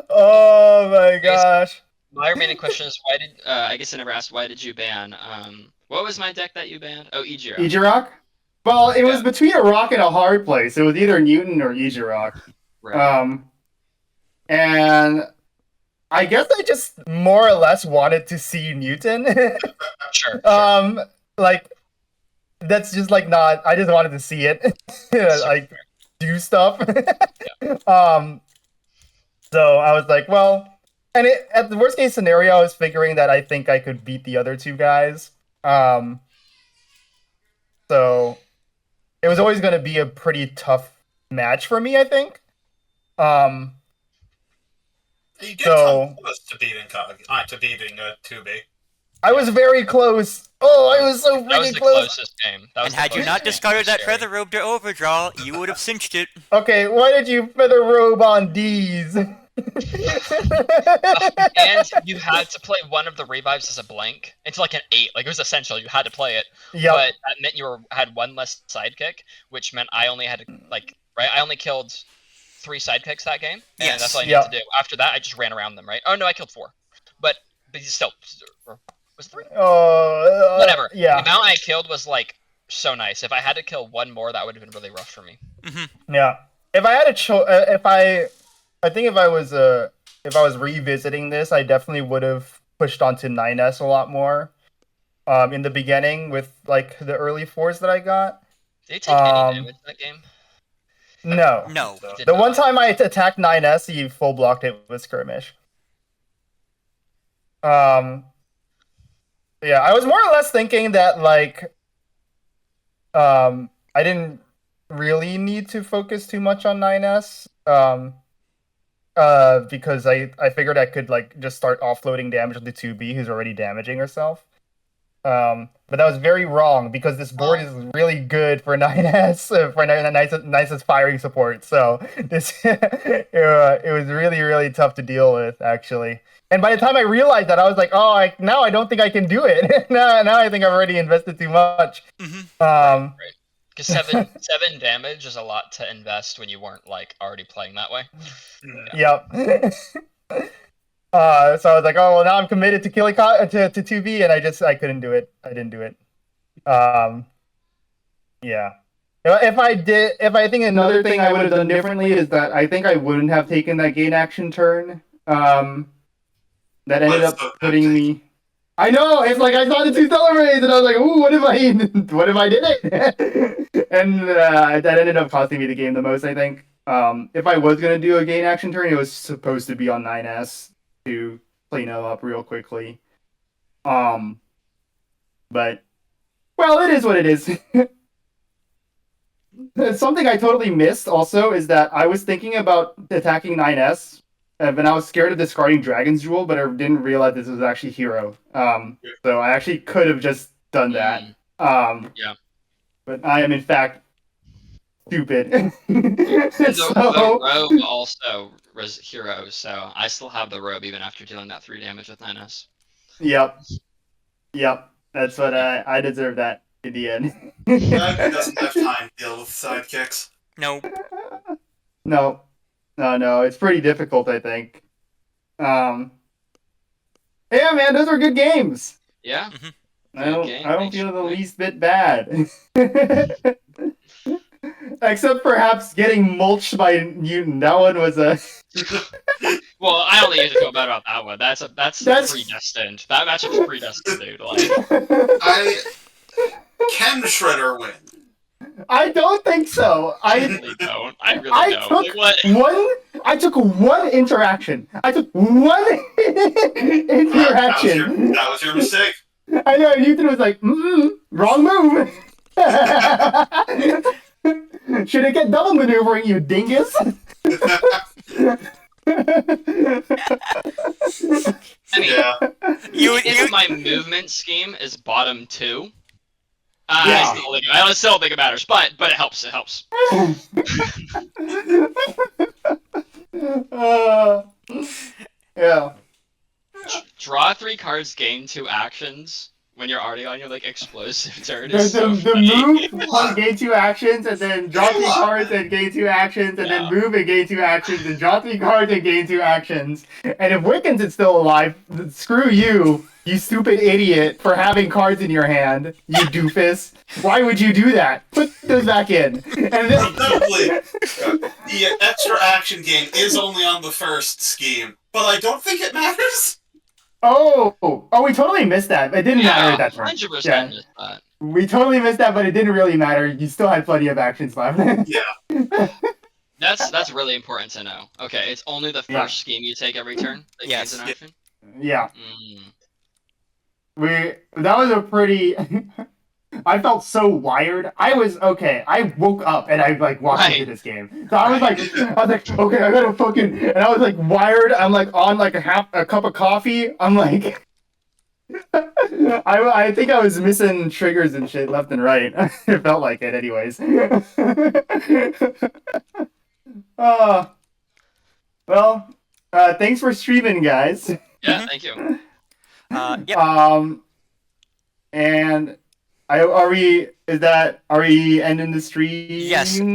Oh my gosh! My remaining question is why did I guess I never asked why did you ban what was my deck that you banned? Oh, Ijiro. Ijirok? Well, it was between a rock and a hard place. It was either Newton or Ijirok. Right. And I guess I just more or less wanted to see Newton. Sure. Like that's just like not. I just wanted to see it, like do stuff. So I was like, well, and at the worst case scenario, I was figuring that I think I could beat the other 2 guys. So it was always going to be a pretty tough match for me, I think. You did come close to beating a 2B. I was very close. Oh, I was so freaking That was the close. closest game. And had you not discarded that feather robe to overdraw, you would have cinched it. Okay, why did you feather robe on D's? And you had to play one of the revives as a blank. It's like an 8. Like it was essential. You had to play it. Yep. But that meant you had one less sidekick, which meant I only had to I only killed 3 sidekicks that game. And Yes. that's all I needed to do. After that, I just ran around them. Right? Oh no, I killed 4. But still, was it 3? Whatever. Yeah. The amount I killed was like so nice. If I had to kill one more, that would have been really rough for me. Yeah. If I had a if I was revisiting this, I definitely would have pushed onto 9S a lot more. In the beginning with like the early 4s that I got. Did he take any damage that game? No. No. The one time I attacked 9S, he full blocked it with skirmish. Yeah, I was more or less thinking that like I didn't really need to focus too much on 9S. Because I figured I could like just start offloading damage onto 2B who's already damaging herself. But that was very wrong because this board is really good for 9S for nicest firing support. So this it was really, really tough to deal with actually. And by the time I realized that, I was like, oh, now I don't think I can do it. now I think I've already invested too much. Right. Because 7 damage is a lot to invest when you weren't like already playing that way. Yep. So I was like, oh well, now I'm committed to killing to 2B, and I couldn't do it. I didn't do it. Yeah. If I think another thing I would have done differently is that I think I wouldn't have taken that gain action turn. That ended up putting me. I know, it's like I saw the 2 stellar rays and I was like, ooh, what if I did it? And that ended up costing me the game the most, I think. If I was going to do a gain action turn, it was supposed to be on 9S to clean them up real quickly. But, well, it is what it is. Something I totally missed also is that I was thinking about attacking 9S. And I was scared of discarding Dragon's Jewel, but I didn't realize this was actually Hero. So I actually could have just done that. Yeah. But I am, in fact, stupid. The robe also was Hero, so I still have the robe even after dealing that 3 damage with 9S. Yep. That's what I deserve that in the end. Dragon doesn't have time to deal with sidekicks. No. No, it's pretty difficult, I think. Yeah, man, those were good games. Yeah. I don't feel the least bit bad. Except perhaps getting mulched by Newton. That one was a Well, I don't think you have to feel bad about that one. That's predestined. That matchup is predestined, dude. Like, Can Shredder win? I don't think so. I really don't. I really I don't. took Like, what? I took one interaction. I took one interaction. That was your mistake. I know, and Ethan was like, wrong move. Should have kept double maneuvering, you dingus. I mean, Yeah. if my movement scheme is bottom 2, Yeah. I still don't think it matters, but it helps. It helps. Yeah. Draw 3 cards, gain 2 actions when you're already on your like explosive turn. The Is so funny. move, gain 2 actions, and then draw 3 cards and gain 2 actions, and then move and gain 2 actions, and draw 3 cards and gain 2 actions. And if Wickens is still alive, screw you, you stupid idiot, for having cards in your hand, you doofus. Why would you do that? Put those back in. And then... Notably, the extra action gain is only on the first scheme, but I don't think it matters. Oh, we totally missed that. It didn't matter at that turn. 100% missed that. We totally missed that, but it didn't really matter. You still had plenty of actions left. Yeah. That's really important to know. Okay, it's only the first scheme you take every turn that gains an action? Yeah. That was a pretty... I felt so wired. I woke up and I like walked into this game. So I was like, okay, I gotta fucking, and I was like wired. I'm like on like a cup of coffee. I'm like, I think I was missing triggers and shit left and right. It felt like it, anyways. Thanks for streaming, guys. Yeah, thank you. Yep. And are we ending the stream? Yes.